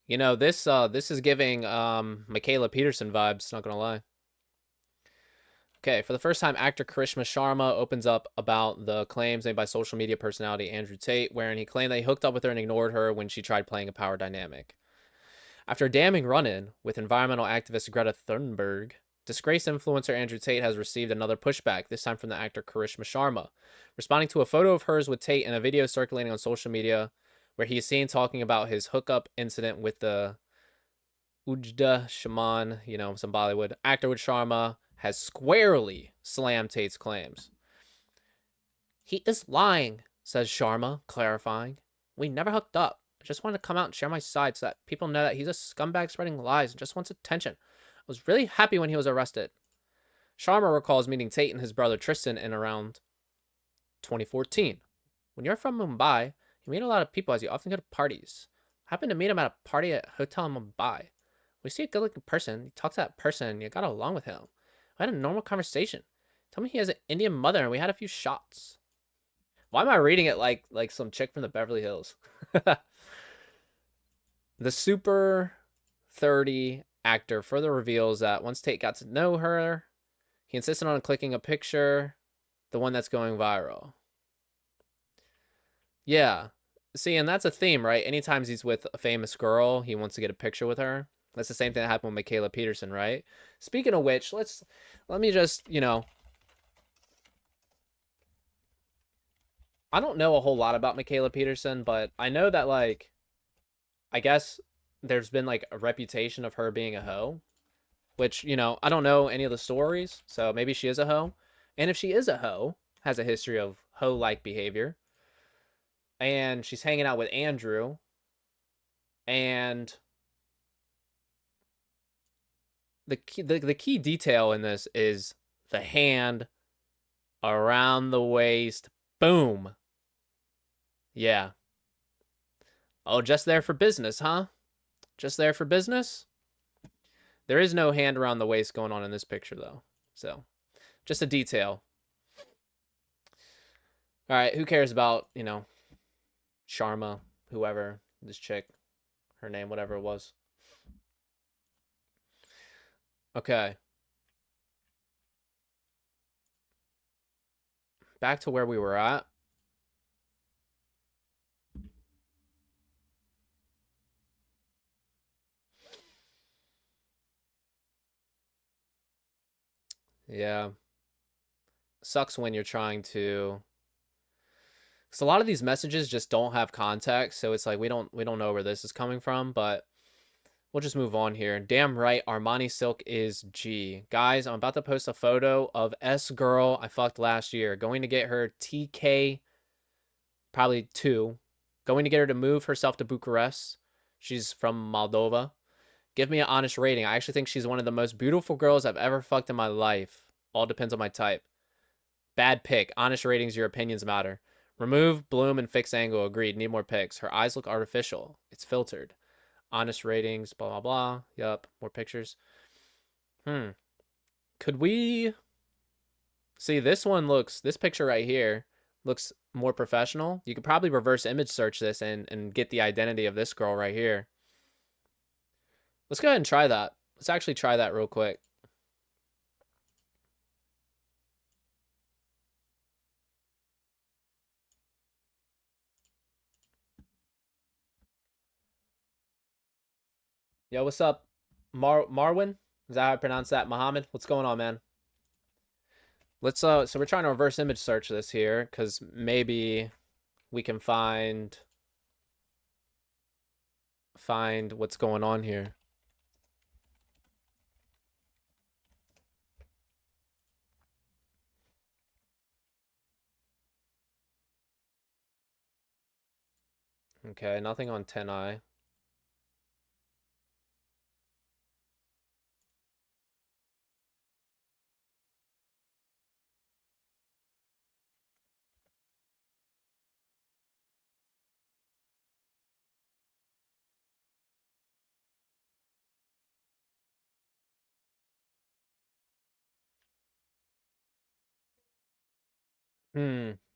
You know, this is giving Michaela Peterson vibes, not gonna lie. Okay, for the first time, actor Karishma Sharma opens up about the claims made by social media personality Andrew Tate, wherein he claimed that he hooked up with her and ignored her when she tried playing a power dynamic. After a damning run-in with environmental activist Greta Thunberg, disgraced influencer Andrew Tate has received another pushback, this time from the actor Karishma Sharma, responding to a photo of hers with Tate in a video circulating on social media where he is seen talking about his hookup incident with the Ujda Shaman, you know, some Bollywood actor. With Sharma has squarely slammed Tate's claims. He is lying, says Sharma, clarifying. We never hooked up. I just wanted to come out and share my side so that people know that he's a scumbag spreading lies and just wants attention. I was really happy when he was arrested. Sharma recalls meeting Tate and his brother Tristan in around 2014. When you're from Mumbai, you meet a lot of people as you often go to parties. I happened to meet him at a party at a hotel in Mumbai. We see a good-looking person, you talk to that person, and you got along with him. We had a normal conversation. Told me he has an Indian mother, and we had a few shots. Why am I reading it like some chick from the Beverly Hills? The Super 30 actor further reveals that once Tate got to know her, he insisted on clicking a picture, the one that's going viral. Yeah. See, and that's a theme, right? Anytime he's with a famous girl, he wants to get a picture with her. That's the same thing that happened with Michaela Peterson, right? Speaking of which, let me just, you know, I don't know a whole lot about Michaela Peterson, but I know that, like, I guess there's been, like, a reputation of her being a hoe, which, you know, I don't know any of the stories, so maybe she is a hoe. And if she is a hoe, has a history of hoe-like behavior, and she's hanging out with Andrew, and the key detail in this is the hand around the waist. Boom. Yeah. Oh, just there for business, huh? Just there for business? There is no hand around the waist going on in this picture, though. So, just a detail. All right, who cares about, you know, Sharma, whoever, this chick, her name, whatever it was. Okay. Back to where we were at. Yeah. Sucks when you're trying to, because a lot of these messages just don't have context, so it's like we don't know where this is coming from, but we'll just move on here. Damn right, Armani Silk is G. Guys, I'm about to post a photo of S girl I fucked last year. Going to get her TK, probably 2. Going to get her to move herself to Bucharest. She's from Moldova. Give me an honest rating. I actually think she's one of the most beautiful girls I've ever fucked in my life. All depends on my type. Bad pick. Honest ratings, your opinions matter. Remove, bloom, and fix angle. Agreed. Need more pics. Her eyes look artificial. It's filtered. Honest ratings, blah, blah, blah. Yup. More pictures. Could we... See, this picture right here looks more professional. You could probably reverse image search this and get the identity of this girl right here. Let's go ahead and try that. Let's actually try that real quick. Yo, what's up? Marwin? Is that how I pronounce that? Muhammad? What's going on, man? Let's so we're trying to reverse image search this here, because maybe we can find what's going on here. Okay, nothing on 10i.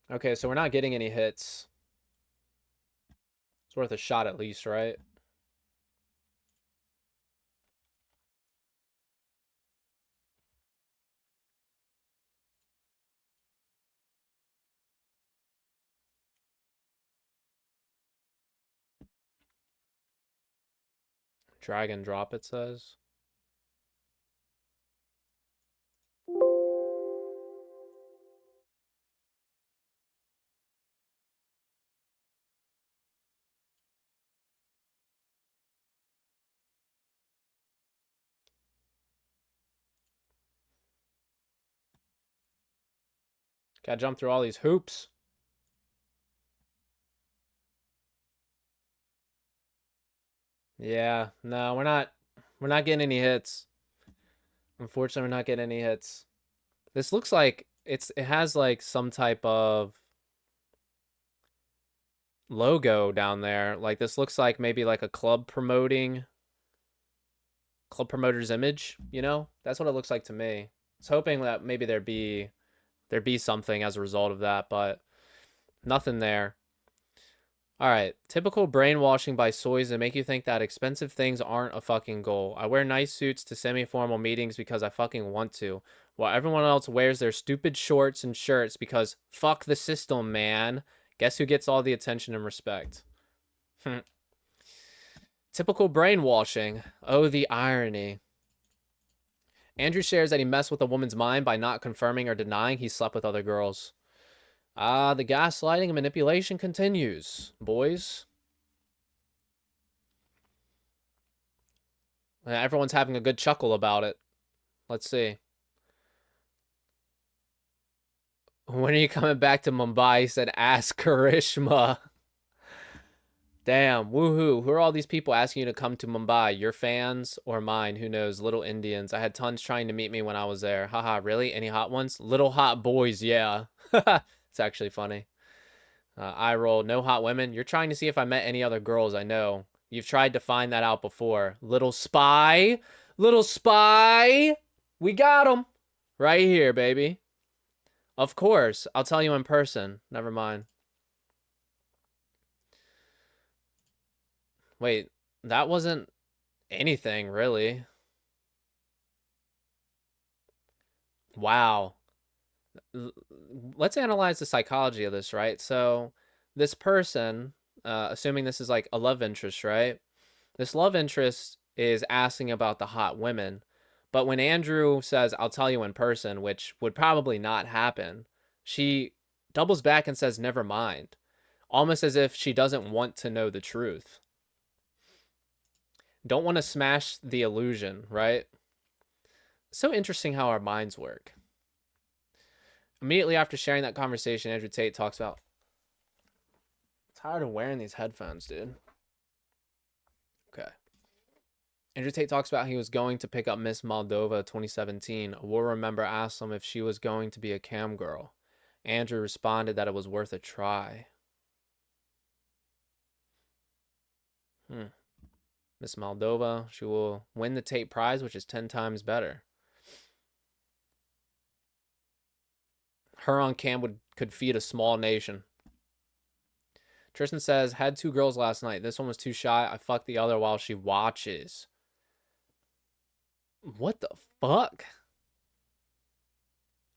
Okay, so we're not getting any hits. It's worth a shot at least, right? Drag and drop, it says. Gotta jump through all these hoops. Yeah, no, we're not getting any hits. Unfortunately, we're not getting any hits. This looks like it has like some type of logo down there. Like this looks like maybe like a club promoter's image, you know? That's what it looks like to me. I was hoping that maybe there'd be something as a result of that, but nothing there. All right, typical brainwashing by soys that make you think that expensive things aren't a fucking goal. I wear nice suits to semi-formal meetings because I fucking want to, while everyone else wears their stupid shorts and shirts because fuck the system, man. Guess who gets all the attention and respect? Typical brainwashing. Oh, the irony. Andrew shares that he messed with a woman's mind by not confirming or denying he slept with other girls. The gaslighting and manipulation continues, boys. Everyone's having a good chuckle about it. Let's see. When are you coming back to Mumbai? He said, ask Karishma. Damn, woohoo. Who are all these people asking you to come to Mumbai? Your fans or mine? Who knows? Little Indians. I had tons trying to meet me when I was there. Haha, really? Any hot ones? Little hot boys, yeah. It's actually funny. I roll. No hot women. You're trying to see if I met any other girls. I know. You've tried to find that out before. Little spy. Little spy. We got him. Right here, baby. Of course. I'll tell you in person. Never mind. Wait, that wasn't anything, really. Wow. Let's analyze the psychology of this, right? So, this person, assuming this is like a love interest, right? This love interest is asking about the hot women. But when Andrew says, I'll tell you in person, which would probably not happen, she doubles back and says, never mind. Almost as if she doesn't want to know the truth. Don't want to smash the illusion, right? So interesting how our minds work. Immediately after sharing that conversation, Andrew Tate talks about, tired of wearing these headphones, dude. Okay. Andrew Tate talks about he was going to pick up Miss Moldova 2017. A war member asked him if she was going to be a cam girl. Andrew responded that it was worth a try. Miss Moldova, she will win the Tate Prize, which is 10 times better. Her on cam could feed a small nation. Tristan says, had 2 girls last night. This one was too shy. I fucked the other while she watches. What the fuck?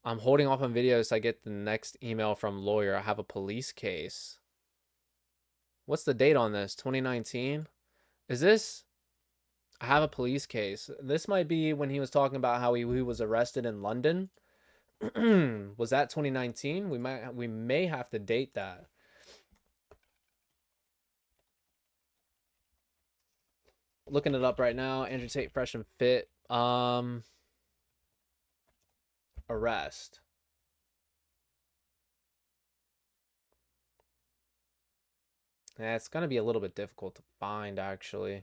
I'm holding off on videos so I get the next email from lawyer. I have a police case. What's the date on this? 2019? Is this? I have a police case. This might be when he was talking about how he was arrested in London. Was that 2019? We may have to date that. Looking it up right now. Andrew Tate fresh and fit. Arrest. Yeah, it's gonna be a little bit difficult to find actually.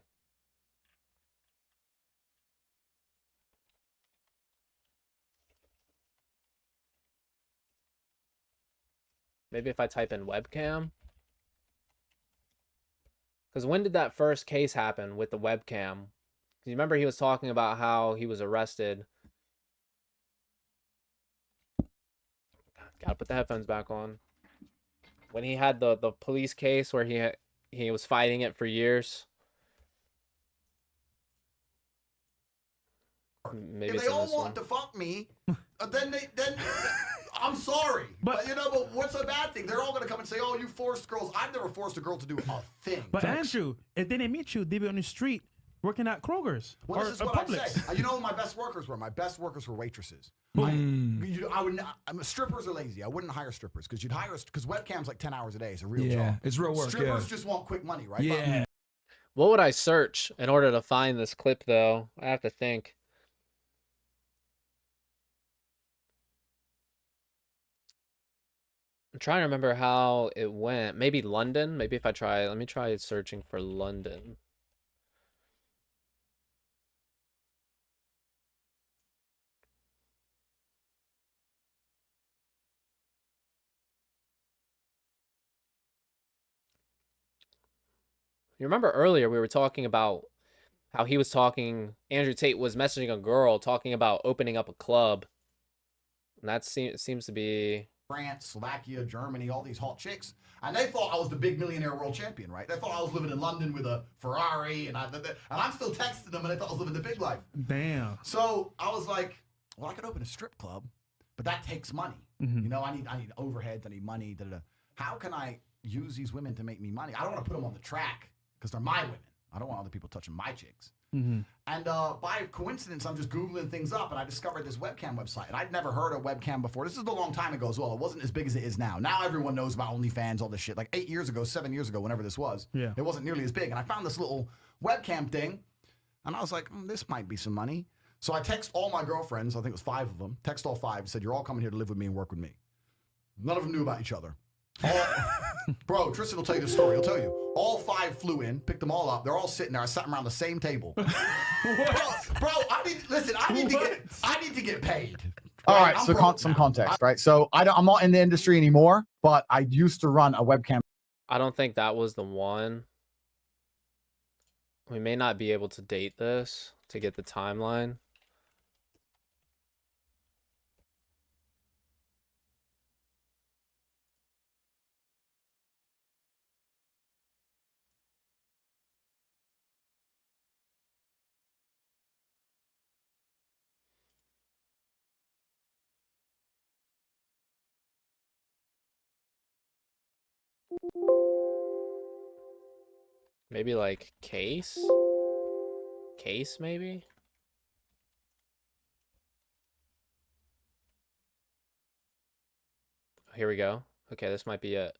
Maybe if I type in webcam. Because when did that first case happen with the webcam? You remember he was talking about how he was arrested. Gotta put the headphones back on. When he had the police case where he was fighting it for years. Maybe if they all want to fuck me, then I'm sorry, but what's a bad thing? They're all gonna come and say, "Oh, you forced girls." I've never forced a girl to do a thing. But Andrew, if they didn't meet you, they'd be on the street working at Kroger's well, or this is what I'd Publix. say. You know who my best workers were? My best workers were waitresses. Strippers are lazy. I wouldn't hire strippers because because webcam's like 10 hours a day. It's a real job. It's real work. Strippers just want quick money, right? Yeah. What would I search in order to find this clip though? I have to think. I'm trying to remember how it went. Maybe London. Maybe if I try, let me try searching for London. You remember earlier we were talking about how he was talking, Andrew Tate was messaging a girl talking about opening up a club. And that seems to be France, Slovakia, Germany, all these hot chicks. And they thought I was the big millionaire world champion, right? They thought I was living in London with a Ferrari, and I'm still texting them, and they thought I was living the big life. Damn. So I was like, well, I could open a strip club, but that takes money. Mm-hmm. I need overheads, I need money. How can I use these women to make me money? I don't want to put them on the track because they're my women. I don't want other people touching my chicks. Mm-hmm. And by coincidence, I'm just Googling things up, and I discovered this webcam website. And I'd never heard of webcam before. This is a long time ago as well. It wasn't as big as it is now. Now everyone knows about OnlyFans, all this shit. Like 8 years ago, 7 years ago, whenever this was, it wasn't nearly as big. And I found this little webcam thing, and I was like, this might be some money. So I text all my girlfriends, I think it was 5 of them, text all 5, said, you're all coming here to live with me and work with me. None of them knew about each other. Bro, Tristan will tell you the story. He'll tell you. All 5 flew in, picked them all up. They're all sitting there. I sat them around the same table. bro, I need to get paid. All right, so some context, right? So I'm not in the industry anymore, but I used to run a webcam. I don't think that was the one. We may not be able to date this to get the timeline. Maybe like case? Case maybe? Here we go. Okay, this might be it.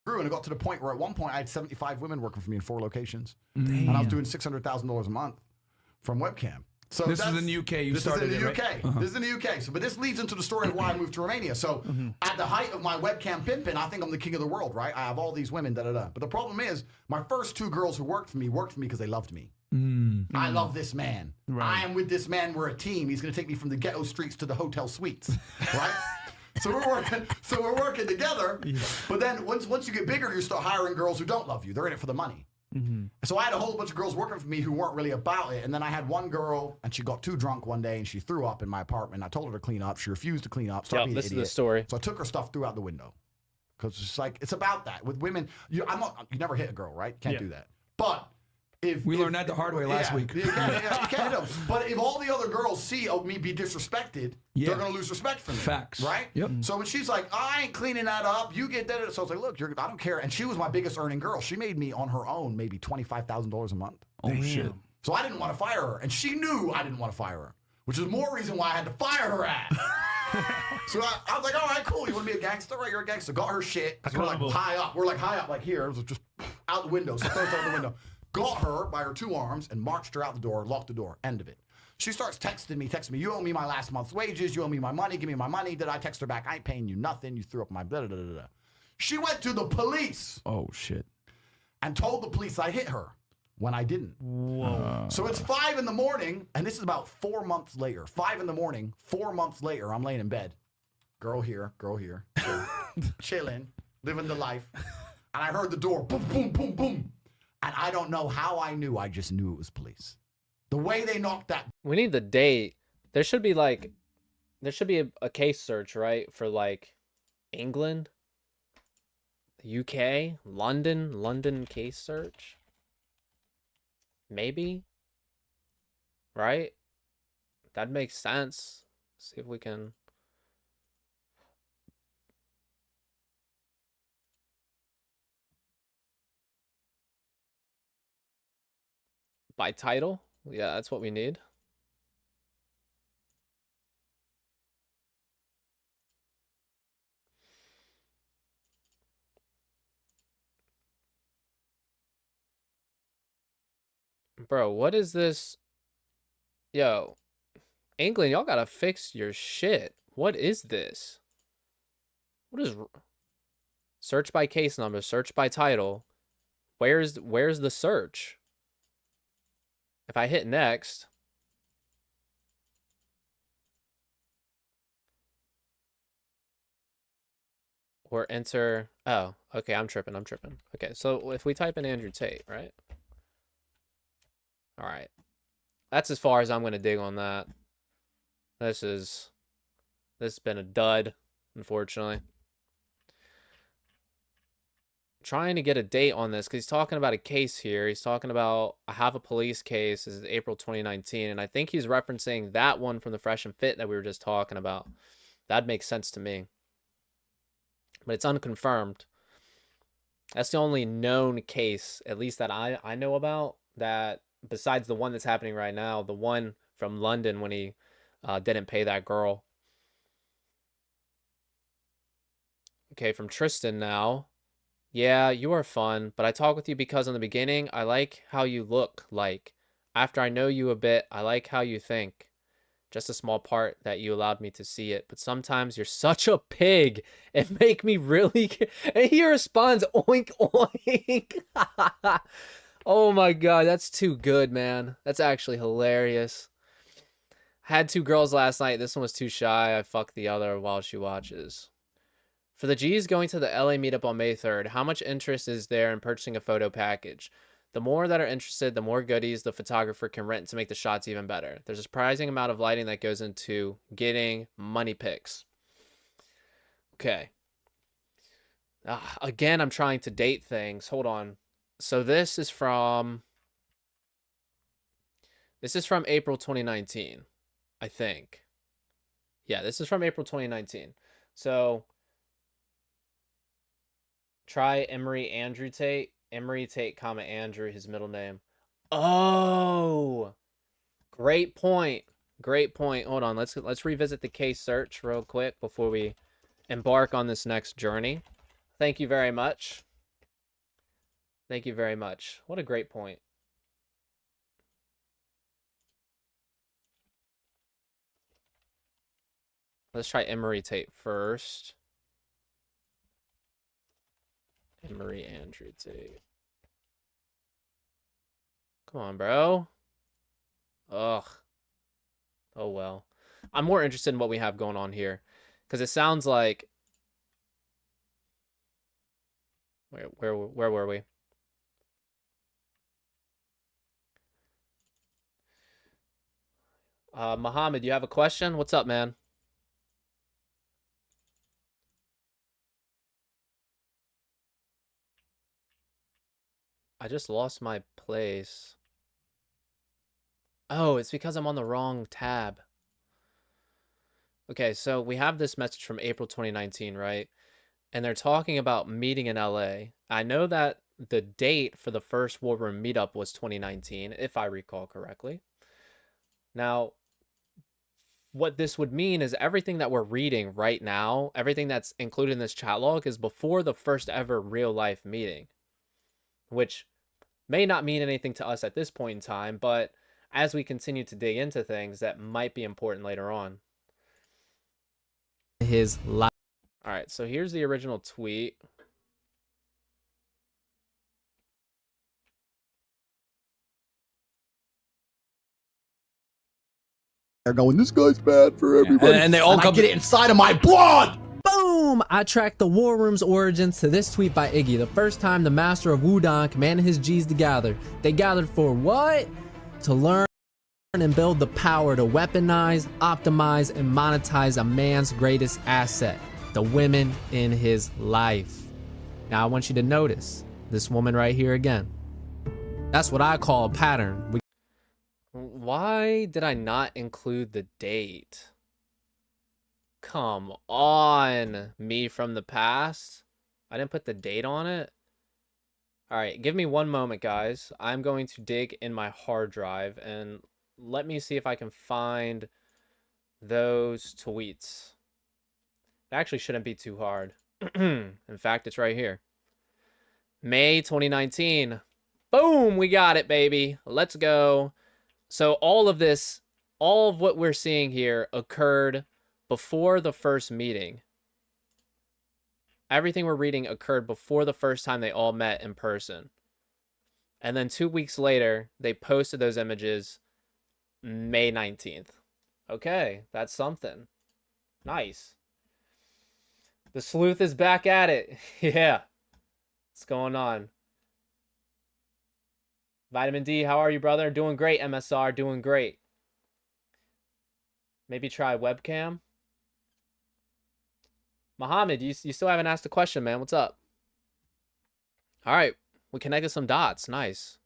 And it got to the point where at one point I had 75 women working for me in 4 locations. Damn. And I was doing $600,000 a month from webcam. So this is in the UK. This is in the UK. Right? This is in the UK. So, but this leads into the story of why I moved to Romania. So, at the height of my webcam pimping, I think I'm the king of the world, right? I have all these women, But the problem is, my first 2 girls who worked for me because they loved me. I love this man. Right. I am with this man. We're a team. He's going to take me from the ghetto streets to the hotel suites, right? So we're working together. Yeah. But then once you get bigger, you start hiring girls who don't love you. They're in it for the money. So I had a whole bunch of girls working for me who weren't really about it. And then I had one girl, and she got too drunk one day, and she threw up in my apartment. I told her to clean up. She refused to clean up. Yep, this is the story. So I took her stuff, threw out the window. Because it's like, it's about that. With women, you never hit a girl, right? Can't do that. But if we learned that the hard way last week. You can't hit them. But if all the other girls see me be disrespected, they're going to lose respect for me. Facts. Right? Yep. So when she's like, I ain't cleaning that up, you get that. So I was like, look, I don't care. And she was my biggest earning girl. She made me on her own maybe $25,000 a month. Oh, shit. So I didn't want to fire her. And she knew I didn't want to fire her, which is more reason why I had to fire her ass. So I was like, all right, cool. You want to be a gangster? Right, you're a gangster. Got her shit. We're like high up. We're like high up, like here. It was just out the window. So throws out the window. Got her by her two arms and marched her out the door, locked the door. End of it. She starts texting me, you owe me my last month's wages. You owe me my money. Give me my money. Did I text her back? I ain't paying you nothing. You threw up my blah, blah, blah, blah. She went to the police. Oh, shit. And told the police I hit her when I didn't. Whoa. So it's 5 a.m, and this is about 4 months later. 5 a.m, 4 months later, I'm laying in bed. Girl here, chilling, living the life. And I heard the door, boom, boom, boom, boom. And I don't know how I knew. I just knew it was police. The way they knocked that. We need the date. There should be a case search, right? For like England, the UK, London case search. Maybe. Right? That makes sense. See if we can. By title? Yeah, that's what we need. Bro, what is this? Yo, England, y'all gotta fix your shit. What is this? What is search by case number, search by title? Where's the search? If I hit next, or enter, oh, okay, I'm tripping. Okay, so if we type in Andrew Tate, right? All right. That's as far as I'm going to dig on that. This has been a dud, unfortunately. Trying to get a date on this because he's talking about a case here. He's talking about I have a police case. This is April 2019, and I think he's referencing that one from the Fresh and Fit that we were just talking about. That makes sense to me, but it's unconfirmed. That's the only known case, at least that I know about, that besides the one that's happening right now, the one from London when he didn't pay that girl. Okay, from Tristan now. Yeah, you are fun, but I talk with you because in the beginning, I like how you look like. After I know you a bit, I like how you think. Just a small part that you allowed me to see it, but sometimes you're such a pig. It make me really... And he responds, oink, oink. Oh my god, that's too good, man. That's actually hilarious. Had 2 girls last night. This one was too shy. I fucked the other while she watches. For the G's going to the LA meetup on May 3rd, how much interest is there in purchasing a photo package? The more that are interested, the more goodies the photographer can rent to make the shots even better. There's a surprising amount of lighting that goes into getting money pics. Okay. Again, I'm trying to date things. Hold on. So this is from April 2019, I think. Yeah, this is from April 2019. So try Emery Andrew Tate. Emery Tate, comma Andrew, his middle name. Oh, great point. Great point. Hold on. Let's revisit the case search real quick before we embark on this next journey. Thank you very much. Thank you very much. What a great point. Let's try Emery Tate first. Emery Andrew Tate. Come on, bro. Ugh. Oh, well. I'm more interested in what we have going on here. Because it sounds like... Where were we? Muhammad, you have a question? What's up, man? I just lost my place. Oh, it's because I'm on the wrong tab. Okay, so we have this message from April 2019, right? And they're talking about meeting in LA. I know that the date for the first War Room meetup was 2019, if I recall correctly. Now, what this would mean is everything that we're reading right now, everything that's included in this chat log is before the first ever real life meeting, which may not mean anything to us at this point in time, but as we continue to dig into things, that might be important later on. His life. All right, so here's the original tweet. They're going, this guy's bad for everybody. And they all come. I get it inside of my blood. Boom! I tracked the War Room's origins to this tweet by Iggy. The first time the master of Wudang commanded his G's to gather. They gathered for what? To learn and build the power to weaponize, optimize, and monetize a man's greatest asset, the women in his life. Now I want you to notice this woman right here again. That's what I call a pattern. Why did I not include the date? Come on, me from the past. I didn't put the date on it. All right, give me one moment, guys. I'm going to dig in my hard drive and let me see if I can find those tweets. It actually shouldn't be too hard. In fact, it's right here. May 2019. Boom, we got it, baby. Let's go. So all of this, all of what we're seeing here occurred before the first meeting. Everything we're reading occurred before the first time they all met in person. And then 2 weeks later, they posted those images May 19th. Okay, that's something. Nice. The sleuth is back at it. Yeah. What's going on? Vitamin D, how are you, brother? Doing great, MSR. Doing great. Maybe try webcam. Muhammad, you still haven't asked a question, man. What's up? All right. We connected some dots. Nice.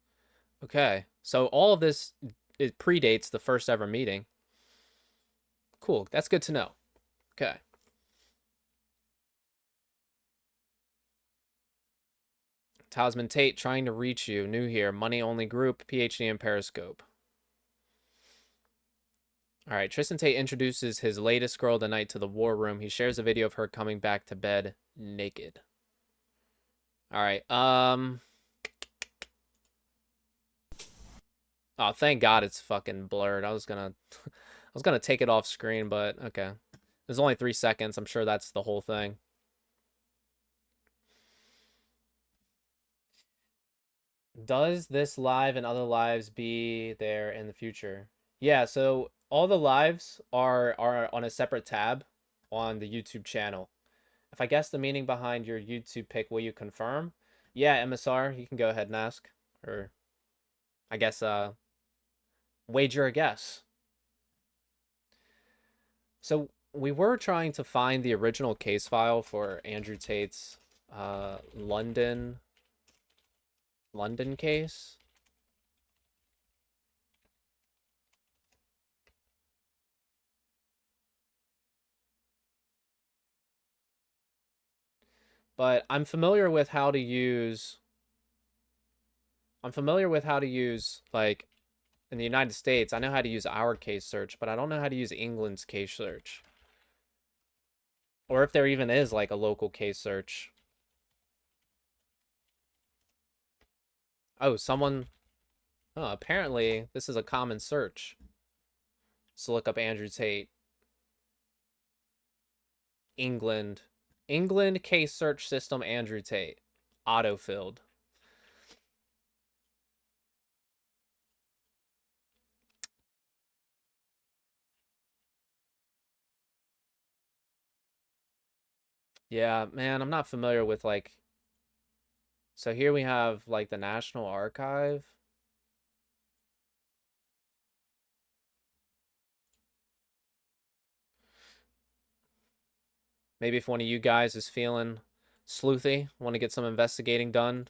Okay. So all of this, it predates the first ever meeting. Cool. That's good to know. Okay. Talisman Tate trying to reach you. New here. Money only group. PhD in Periscope. All right. Tristan Tate introduces his latest girl of the night to the war room. He shares a video of her coming back to bed naked. All right. Oh, thank God it's fucking blurred. I was gonna take it off screen, but okay. There's only 3 seconds. I'm sure that's the whole thing. Does this live and other lives be there in the future? Yeah, so all the lives are on a separate tab on the YouTube channel. If I guess the meaning behind your YouTube pick, will you confirm? Yeah, MSR, you can go ahead and ask. Or I guess wager a guess. So we were trying to find the original case file for Andrew Tate's London case. But I'm familiar with how to use like in the United States, I know how to use our case search, but I don't know how to use England's case search. Or if there even is like a local case search. Oh, apparently this is a common search. So look up Andrew Tate. England case search system, Andrew Tate. Auto-filled. Yeah, man, I'm not familiar with like... So here we have like the National Archive. Maybe if one of you guys is feeling sleuthy, want to get some investigating done.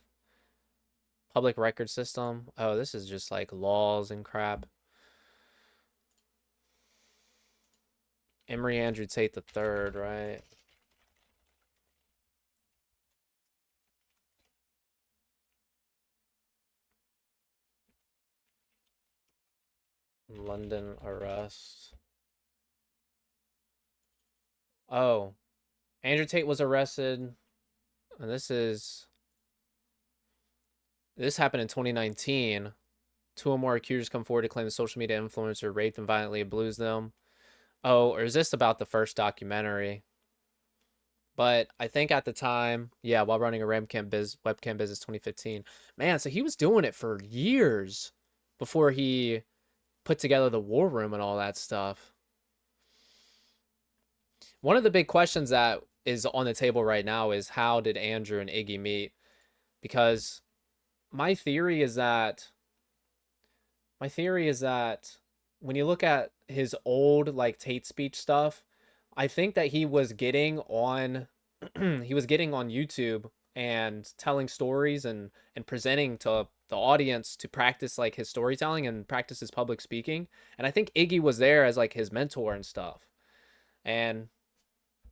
Public record system. Oh, this is just like laws and crap. Emory Andrew Tate the third, right? London arrest. Oh, Andrew Tate was arrested, and this happened in 2019. Two or more accusers come forward to claim the social media influencer raped and violently abused them. Oh, or is this about the first documentary? But I think at the time, yeah, while running a webcam business 2015. Man, so he was doing it for years before he put together the war room and all that stuff. One of the big questions that is on the table right now is how did Andrew and Iggy meet? Because my theory is that when you look at his old like Tate speech stuff, I think that he was getting on YouTube and telling stories and presenting to the audience to practice like his storytelling and practice his public speaking. And I think Iggy was there as like his mentor and stuff. And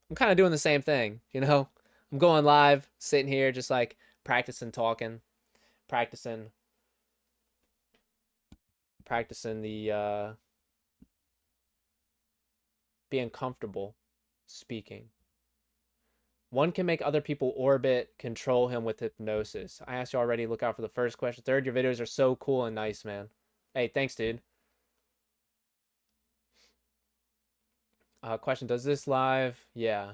I'm kind of doing the same thing, you know? I'm going live, sitting here just like practicing talking, practicing the being comfortable speaking. One can make other people orbit, control him with hypnosis. I asked you already, look out for the first question. Third, your videos are so cool and nice, man. Hey, thanks, dude. Question, does this live? Yeah.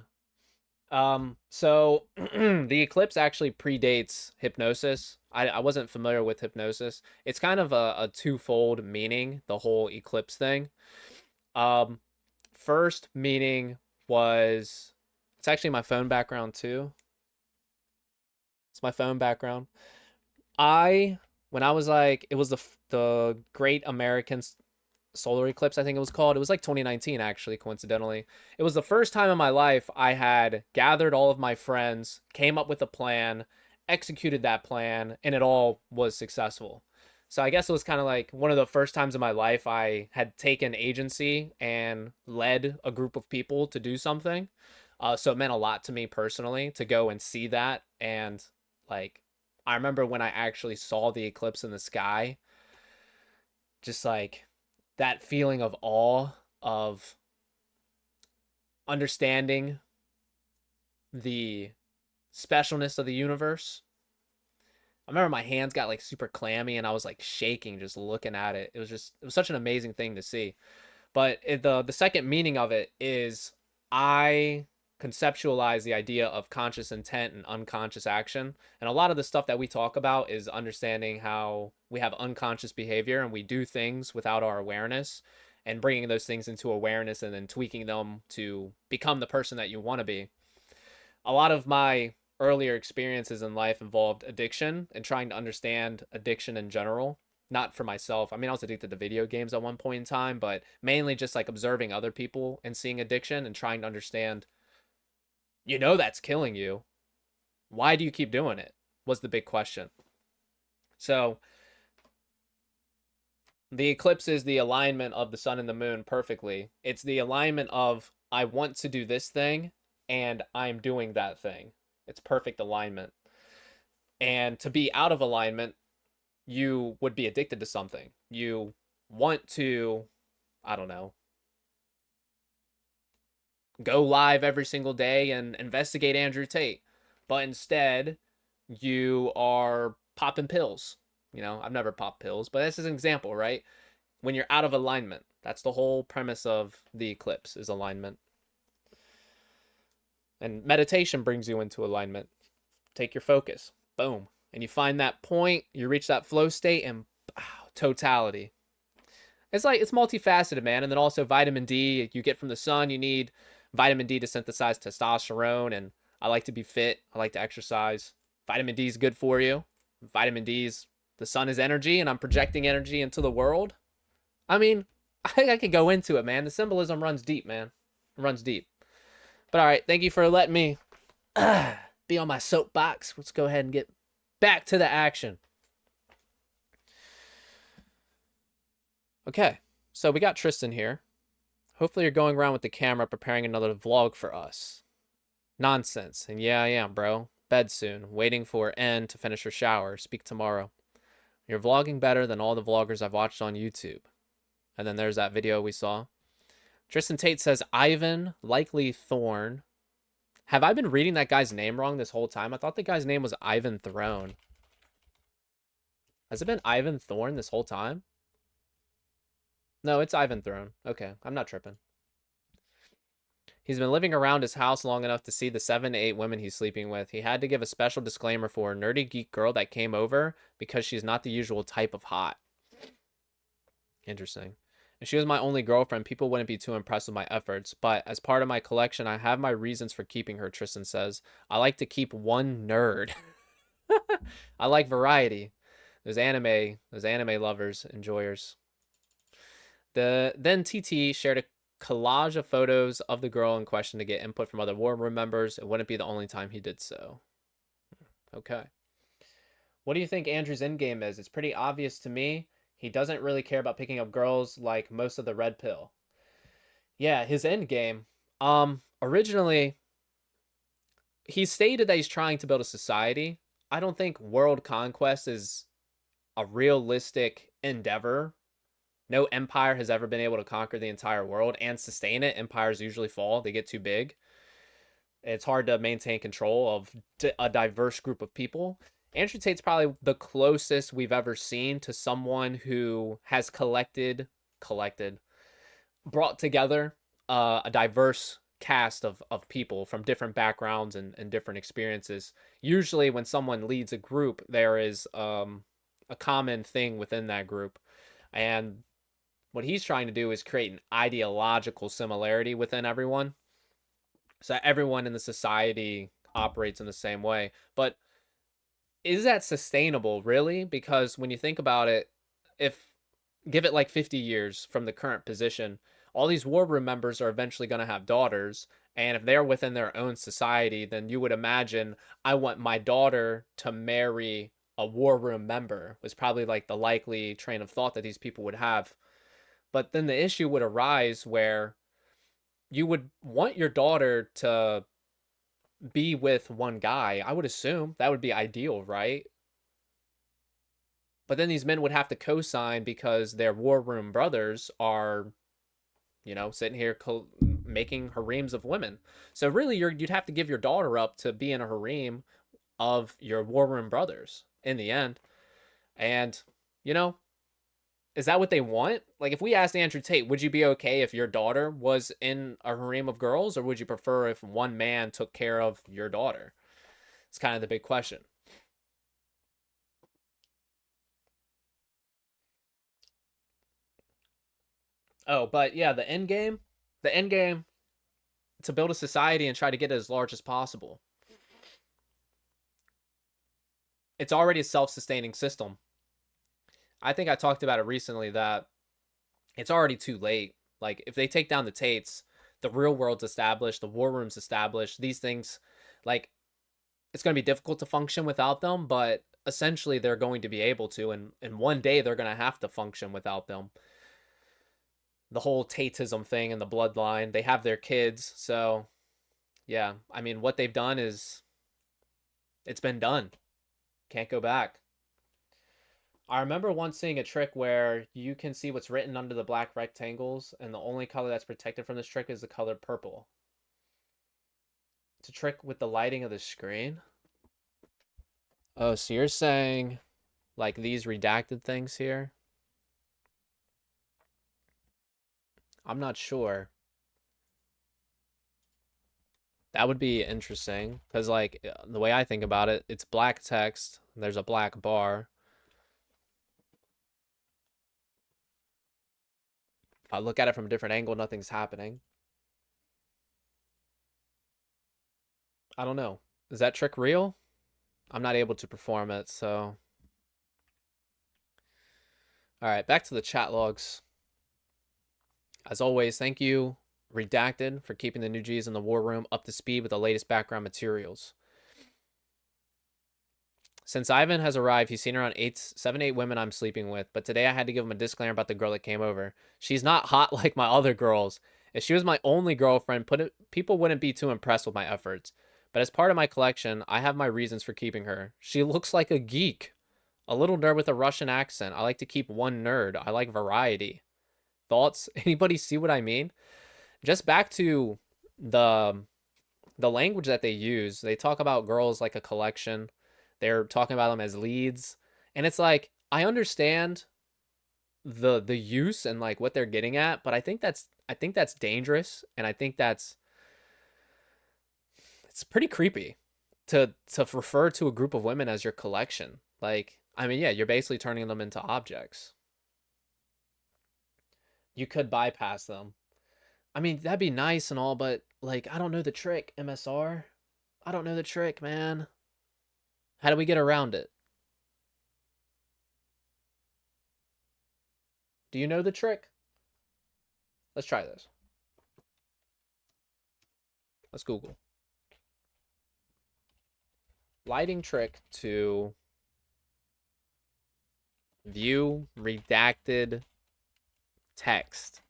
So the eclipse actually predates hypnosis. I wasn't familiar with hypnosis. It's kind of a twofold meaning, the whole eclipse thing. First meaning was, it's actually my phone background too. It's my phone background. When I was like, it was the Great American Solar Eclipse, I think it was called. It was like 2019, actually, coincidentally. It was the first time in my life I had gathered all of my friends, came up with a plan, executed that plan, and it all was successful. So I guess it was kind of like one of the first times in my life I had taken agency and led a group of people to do something. So it meant a lot to me personally to go and see that. And like, I remember when I actually saw the eclipse in the sky, just like that feeling of awe, of understanding the specialness of the universe. I remember my hands got like super clammy and I was like shaking just looking at it. It was such an amazing thing to see. But the second meaning of it is I conceptualize the idea of conscious intent and unconscious action. And a lot of the stuff that we talk about is understanding how we have unconscious behavior and we do things without our awareness, and bringing those things into awareness and then tweaking them to become the person that you want to be. A lot of my earlier experiences in life involved addiction and trying to understand addiction in general. Not for myself. I mean, I was addicted to video games at one point in time, but mainly just like observing other people and seeing addiction and trying to understand, you know, that's killing you. Why do you keep doing it? Was the big question. So the eclipse is the alignment of the sun and the moon perfectly. It's the alignment of, I want to do this thing and I'm doing that thing. It's perfect alignment. And to be out of alignment, you would be addicted to something. You want to, I don't know, go live every single day and investigate Andrew Tate. But instead, you are popping pills. You know, I've never popped pills, but this is an example, right? When you're out of alignment, that's the whole premise of the eclipse, is alignment. And meditation brings you into alignment. Take your focus. Boom. And you find that point, you reach that flow state, and totality. It's like, it's multifaceted, man. And then also vitamin D you get from the sun. You need vitamin D to synthesize testosterone. And I like to be fit. I like to exercise. Vitamin D is good for you. Vitamin D's, the sun is energy, and I'm projecting energy into the world. I mean, I think I could go into it, man. The symbolism runs deep, man. It runs deep. But all right, thank you for letting me be on my soapbox. Let's go ahead and get back to the action. Okay, so we got Tristan here. Hopefully you're going around with the camera preparing another vlog for us. Nonsense. And yeah, I am, bro. Bed soon. Waiting for N to finish her shower. Speak tomorrow. You're vlogging better than all the vloggers I've watched on YouTube. And then there's that video we saw. Tristan Tate says, Ivan, likely Thorn. Have I been reading that guy's name wrong this whole time? I thought the guy's name was Ivan Throne. Has it been Ivan Thorn this whole time? No, it's Ivan Throne. Okay, I'm not tripping. He's been living around his house long enough to see the 7 to 8 women he's sleeping with. He had to give a special disclaimer for a nerdy geek girl that came over because she's not the usual type of hot. Interesting. If she was my only girlfriend, people wouldn't be too impressed with my efforts. But as part of my collection, I have my reasons for keeping her, Tristan says. I like to keep one nerd. I like variety. Those anime lovers, enjoyers. Then TT shared a collage of photos of the girl in question to get input from other war room members. It wouldn't be the only time he did so. Okay. What do you think Andrew's endgame is? It's pretty obvious to me. He doesn't really care about picking up girls like most of the red pill. Yeah, his endgame. Originally, he stated that he's trying to build a society. I don't think world conquest is a realistic endeavor. No empire has ever been able to conquer the entire world and sustain it. Empires usually fall. They get too big. It's hard to maintain control of a diverse group of people. Andrew Tate's probably the closest we've ever seen to someone who has brought together a diverse cast of people from different backgrounds and different experiences. Usually when someone leads a group, there is a common thing within that group. And what he's trying to do is create an ideological similarity within everyone. So everyone in the society operates in the same way. But is that sustainable, really? Because when you think about it, give it like 50 years from the current position, all these war room members are eventually going to have daughters. And if they're within their own society, then you would imagine, I want my daughter to marry a war room member, was probably like the likely train of thought that these people would have. But then the issue would arise where you would want your daughter to be with one guy. I would assume that would be ideal, right? But then these men would have to co-sign because their war room brothers are, sitting here making harems of women. So really, you'd have to give your daughter up to be in a harem of your war room brothers in the end. And, is that what they want? Like, if we asked Andrew Tate, would you be okay if your daughter was in a harem of girls, or would you prefer if one man took care of your daughter? It's kind of the big question. Oh, but yeah, the end game to build a society and try to get it as large as possible. It's already a self-sustaining system. I think I talked about it recently that it's already too late. Like, if they take down the Tates, the real world's established, the war room's established, these things, like, it's going to be difficult to function without them, but essentially they're going to be able to, and one day they're going to have to function without them. The whole Tateism thing and the bloodline, they have their kids, so yeah, I mean, what they've done is, it's been done. Can't go back. I remember once seeing a trick where you can see what's written under the black rectangles, and the only color that's protected from this trick is the color purple. It's a trick with the lighting of the screen. Oh, so you're saying, like, these redacted things here? I'm not sure. That would be interesting, because, like, the way I think about it, it's black text, there's a black bar. If I look at it from a different angle, nothing's happening. I don't know. Is that trick real? I'm not able to perform it, so... Alright, back to the chat logs. As always, thank you, Redacted for keeping the new G's in the war room up to speed with the latest background materials. Since Ivan has arrived, he's seen around 7, 8 women I'm sleeping with, but today I had to give him a disclaimer about the girl that came over. She's not hot like my other girls. If she was my only girlfriend, people wouldn't be too impressed with my efforts. But as part of my collection, I have my reasons for keeping her. She looks like a geek. A little nerd with a Russian accent. I like to keep one nerd. I like variety. Thoughts? Anybody see what I mean? Just back to the language that they use. They talk about girls like a collection. They're talking about them as leads. And it's like, I understand the use and like what they're getting at, but I think that's dangerous, and I think it's pretty creepy to refer to a group of women as your collection. Like, I mean, yeah, you're basically turning them into objects. You could bypass them. I mean, that'd be nice and all, but like, I don't know the trick, MSR. I don't know the trick, man. How do we get around it? Do you know the trick? Let's try this. Let's Google. Lighting trick to view redacted text.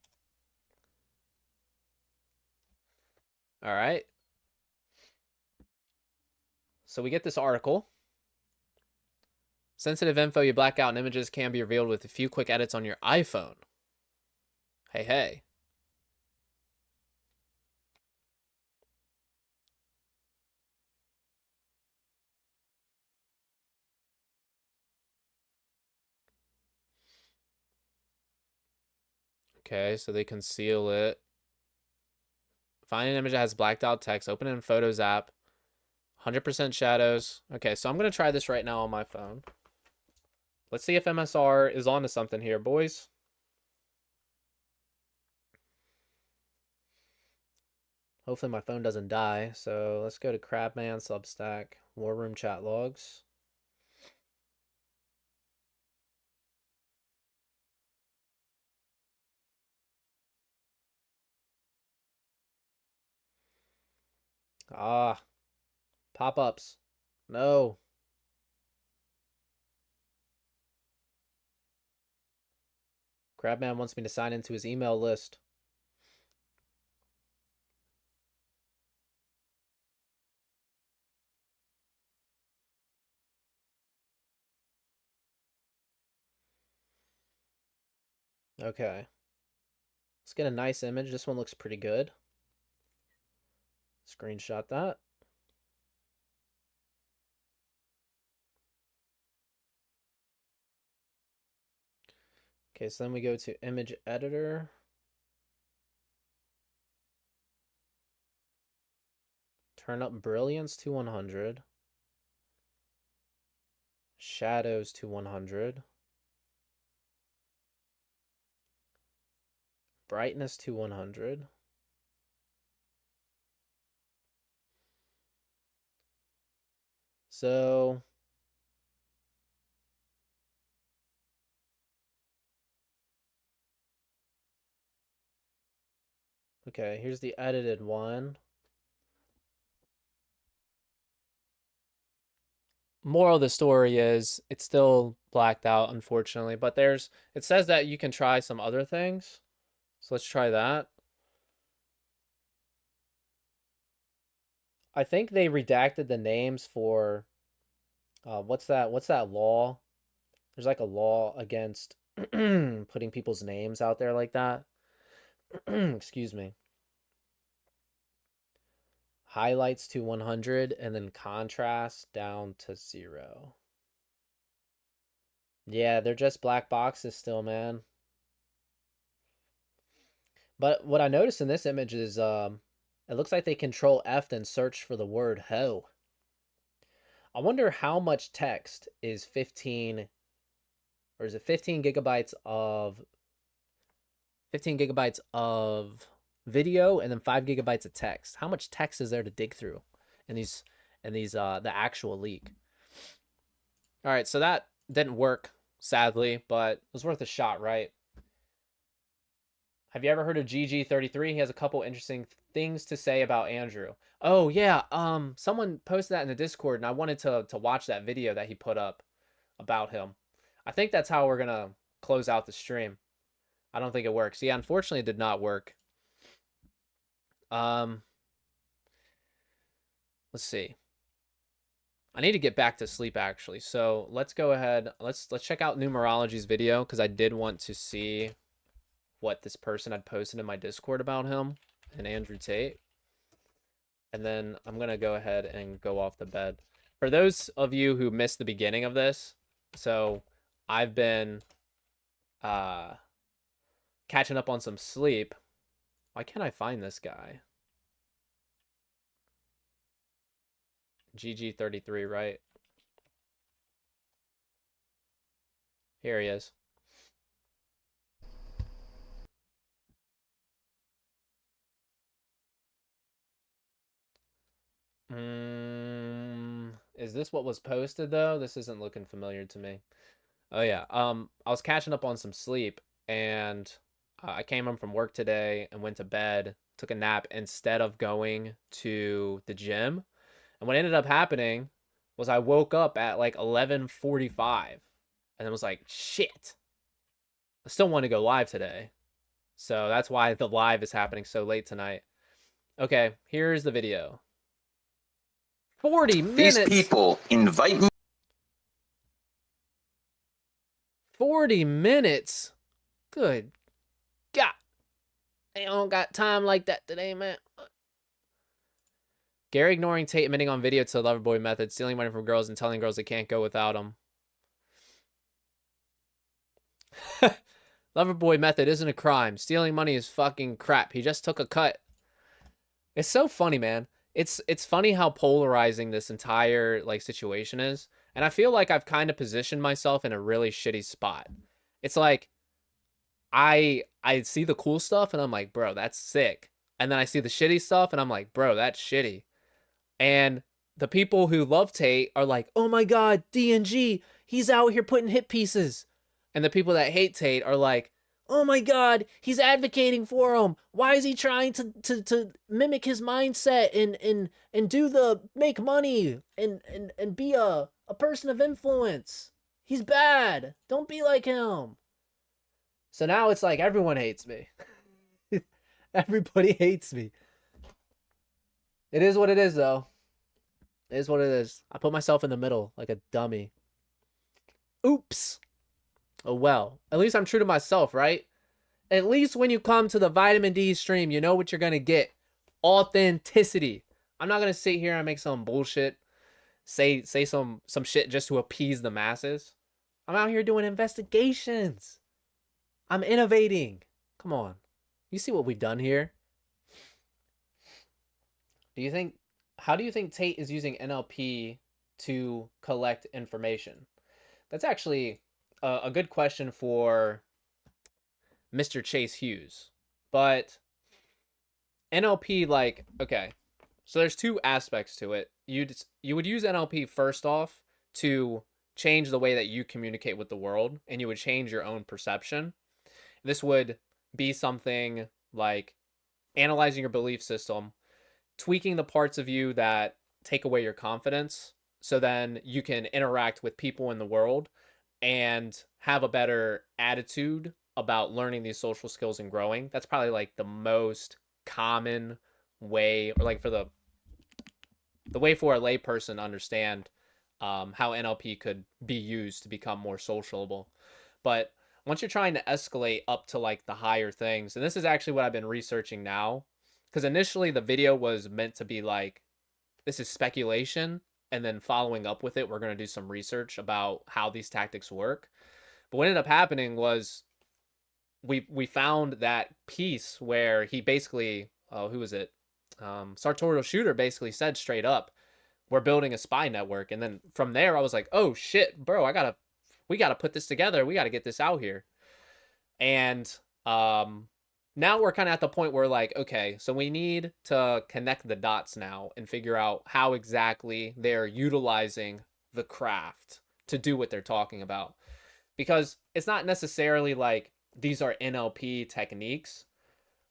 All right. So we get this article. Sensitive info you black out and images can be revealed with a few quick edits on your iPhone. Hey, hey. Okay, so they conceal it. Find an image that has blacked out text. Open it in Photos app. 100% shadows. Okay, so I'm going to try this right now on my phone. Let's see if MSR is onto something here, boys. Hopefully my phone doesn't die. So let's go to Crabman Substack. War Room chat logs. Ah. Pop-ups. No. Crabman wants me to sign into his email list. Okay. Let's get a nice image. This one looks pretty good. Screenshot that. Okay, so then we go to image editor. Turn up brilliance to 100. Shadows to 100. Brightness to 100. So okay, here's the edited one. Moral of the story is it's still blacked out, unfortunately, but it says that you can try some other things. So let's try that. I think they redacted the names for what's that law? There's like a law against putting people's names out there like that. Excuse me. Highlights to 100 and then contrast down to 0. Yeah, they're just black boxes still, man. But what I noticed in this image is it looks like they control F and search for the word hoe. I wonder how much text is 15, or is it 15 gigabytes of video and then 5 gigabytes of text? How much text is there to dig through in these the actual leak? All right, so that didn't work, sadly, but it was worth a shot, right? Have you ever heard of GG33? He has a couple interesting things to say about Andrew. Oh yeah, someone posted that in the Discord, and I wanted to watch that video that he put up about him. I think that's how we're gonna close out the stream. I don't think it works. Yeah, unfortunately, it did not work. Let's see. I need to get back to sleep actually. So let's go ahead. Let's check out numerology's video because I did want to see what this person had posted in my Discord about him and Andrew Tate. And then I'm gonna go ahead and go off the bed. For those of you who missed the beginning of this, so I've been catching up on some sleep. Why can't I find this guy? GG33, right? Here he is. Is this what was posted though? This isn't looking familiar to me. Oh yeah. I was catching up on some sleep, and I came home from work today and went to bed, took a nap instead of going to the gym. And what ended up happening was I woke up at like 11:45 and it was like, shit. I still want to go live today. So that's why the live is happening so late tonight. Okay, here's the video. 40 minutes. These people invite me. 40 minutes? Good God. I don't got time like that today, man. Gary ignoring Tate admitting on video to the Loverboy method, stealing money from girls and telling girls they can't go without him. Loverboy method isn't a crime. Stealing money is fucking crap. He just took a cut. It's so funny, man. It's funny how polarizing this entire like situation is. And I feel like I've kind of positioned myself in a really shitty spot. It's like I see the cool stuff and I'm like, bro, that's sick. And then I see the shitty stuff and I'm like, bro, that's shitty. And the people who love Tate are like, oh my God, DNG, he's out here putting hit pieces. And the people that hate Tate are like, oh my God, he's advocating for him. Why is he trying to mimic his mindset and do the make money and be a person of influence? He's bad. Don't be like him. So now it's like everyone hates me. Everybody hates me. It is what it is, though. It is what it is. I put myself in the middle like a dummy. Oops. Oh, well. At least I'm true to myself, right? At least when you come to the vitamin D stream, you know what you're going to get. Authenticity. I'm not going to sit here and make some bullshit. Say some shit just to appease the masses. I'm out here doing investigations. I'm innovating. Come on. You see what we've done here? How do you think Tate is using NLP to collect information? That's actually a good question for Mr. Chase Hughes. But NLP, like, okay, so there's two aspects to it. You would use NLP first off to change the way that you communicate with the world, and you would change your own perception. This would be something like analyzing your belief system, tweaking the parts of you that take away your confidence, so then you can interact with people in the world and have a better attitude about learning these social skills and growing. That's probably like the most common way, or like for the way for a layperson to understand how NLP could be used to become more sociable. But once you're trying to escalate up to like the higher things, and this is actually what I've been researching now, because initially the video was meant to be like, this is speculation, and then following up with it, we're going to do some research about how these tactics work. But what ended up happening was we found that piece where he basically, who was it? Sartorial Shooter basically said straight up, we're building a spy network. And then from there, I was like, oh shit, bro, we gotta put this together. We gotta get this out here. And now we're kind of at the point where like, okay, so we need to connect the dots now and figure out how exactly they're utilizing the craft to do what they're talking about. Because it's not necessarily like these are NLP techniques.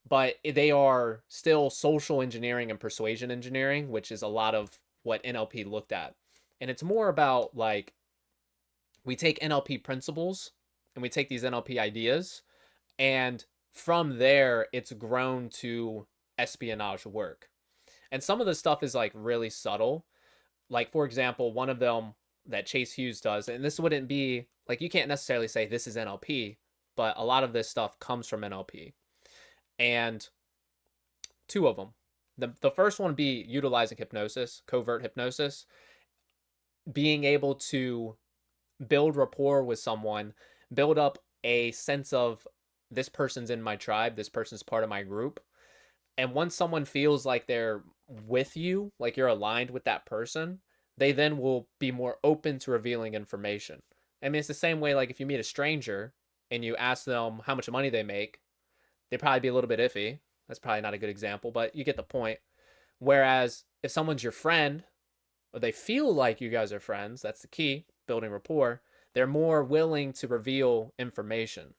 but they are still social engineering and persuasion engineering, which is a lot of what NLP looked at. And it's more about like we take NLP principles and we take these NLP ideas, and from there it's grown to espionage work. And some of the stuff is like really subtle. Like, for example, one of them that Chase Hughes does, and this wouldn't be like, you can't necessarily say this is NLP, but a lot of this stuff comes from NLP. And two of them. The first one be utilizing hypnosis, covert hypnosis, being able to build rapport with someone, build up a sense of this person's in my tribe, this person's part of my group. And once someone feels like they're with you, like you're aligned with that person, they then will be more open to revealing information. I mean, it's the same way, like if you meet a stranger and you ask them how much money they make, they'd probably be a little bit iffy. That's probably not a good example, but you get the point. Whereas if someone's your friend, or they feel like you guys are friends, that's the key, building rapport, they're more willing to reveal information.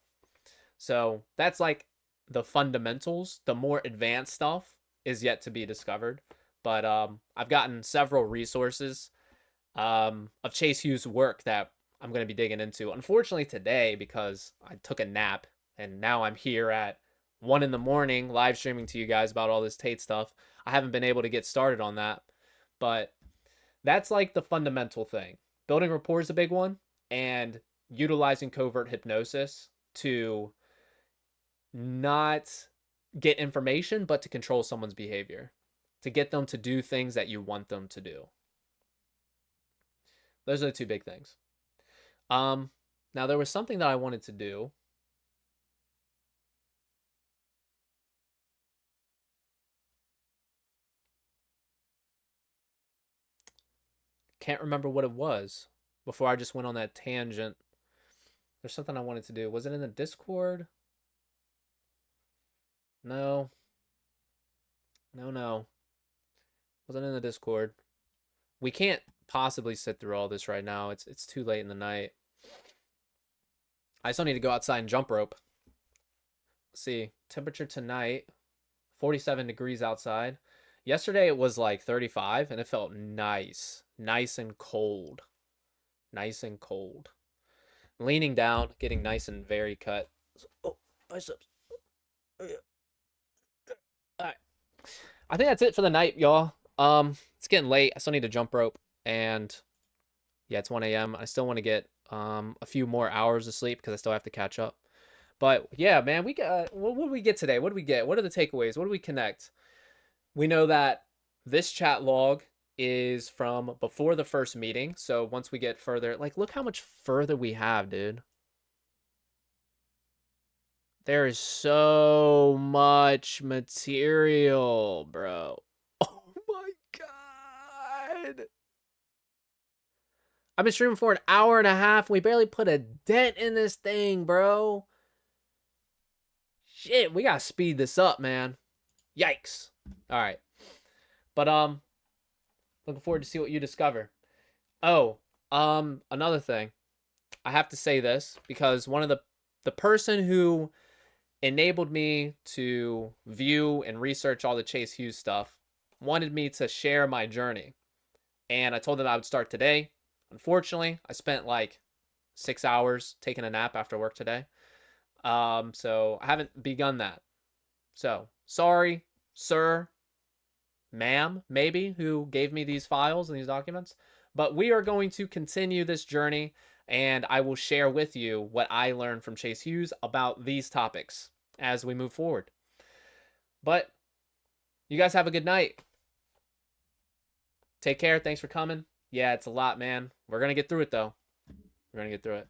So that's like the fundamentals. The more advanced stuff is yet to be discovered. But I've gotten several resources of Chase Hughes' work that I'm going to be digging into. Unfortunately today, because I took a nap and now I'm here at 1 in the morning live streaming to you guys about all this Tate stuff, I haven't been able to get started on that. But that's like the fundamental thing. Building rapport is a big one, and utilizing covert hypnosis to not get information, but to control someone's behavior, to get them to do things that you want them to do. Those are the two big things. Now there was something that I wanted to do. Can't remember what it was before I just went on that tangent. There's something I wanted to do. Was it in the Discord? No. No. Wasn't in the Discord. We can't possibly sit through all this right now. It's too late in the night. I still need to go outside and jump rope. Let's see. Temperature tonight, 47 degrees outside. Yesterday it was like 35 and it felt nice. Nice and cold. Nice and cold. Leaning down, getting nice and very cut. Oh, biceps. Alright. I think that's it for the night, y'all. It's getting late. I still need to jump rope. And yeah, it's 1 a.m. I still want to get a few more hours of sleep because I still have to catch up. But yeah, man, we got what did we get today? What did we get? What are the takeaways? What do we connect? We know that this chat log is from before the first meeting. So once we get further, like, look how much further we have, dude. There is so much material, bro. Oh my God. I've been streaming for an hour and a half. We barely put a dent in this thing, bro. Shit, we gotta speed this up, man. Yikes. All right. But looking forward to see what you discover. Oh, another thing. I have to say this because one of the person who enabled me to view and research all the Chase Hughes stuff wanted me to share my journey. And I told them I would start today. Unfortunately, I spent like 6 hours taking a nap after work today. So I haven't begun that. So sorry, sir, ma'am, maybe, who gave me these files and these documents. But we are going to continue this journey, and I will share with you what I learned from Chase Hughes about these topics as we move forward. But you guys have a good night. Take care. Thanks for coming. Yeah, it's a lot, man. We're going to get through it, though. We're going to get through it.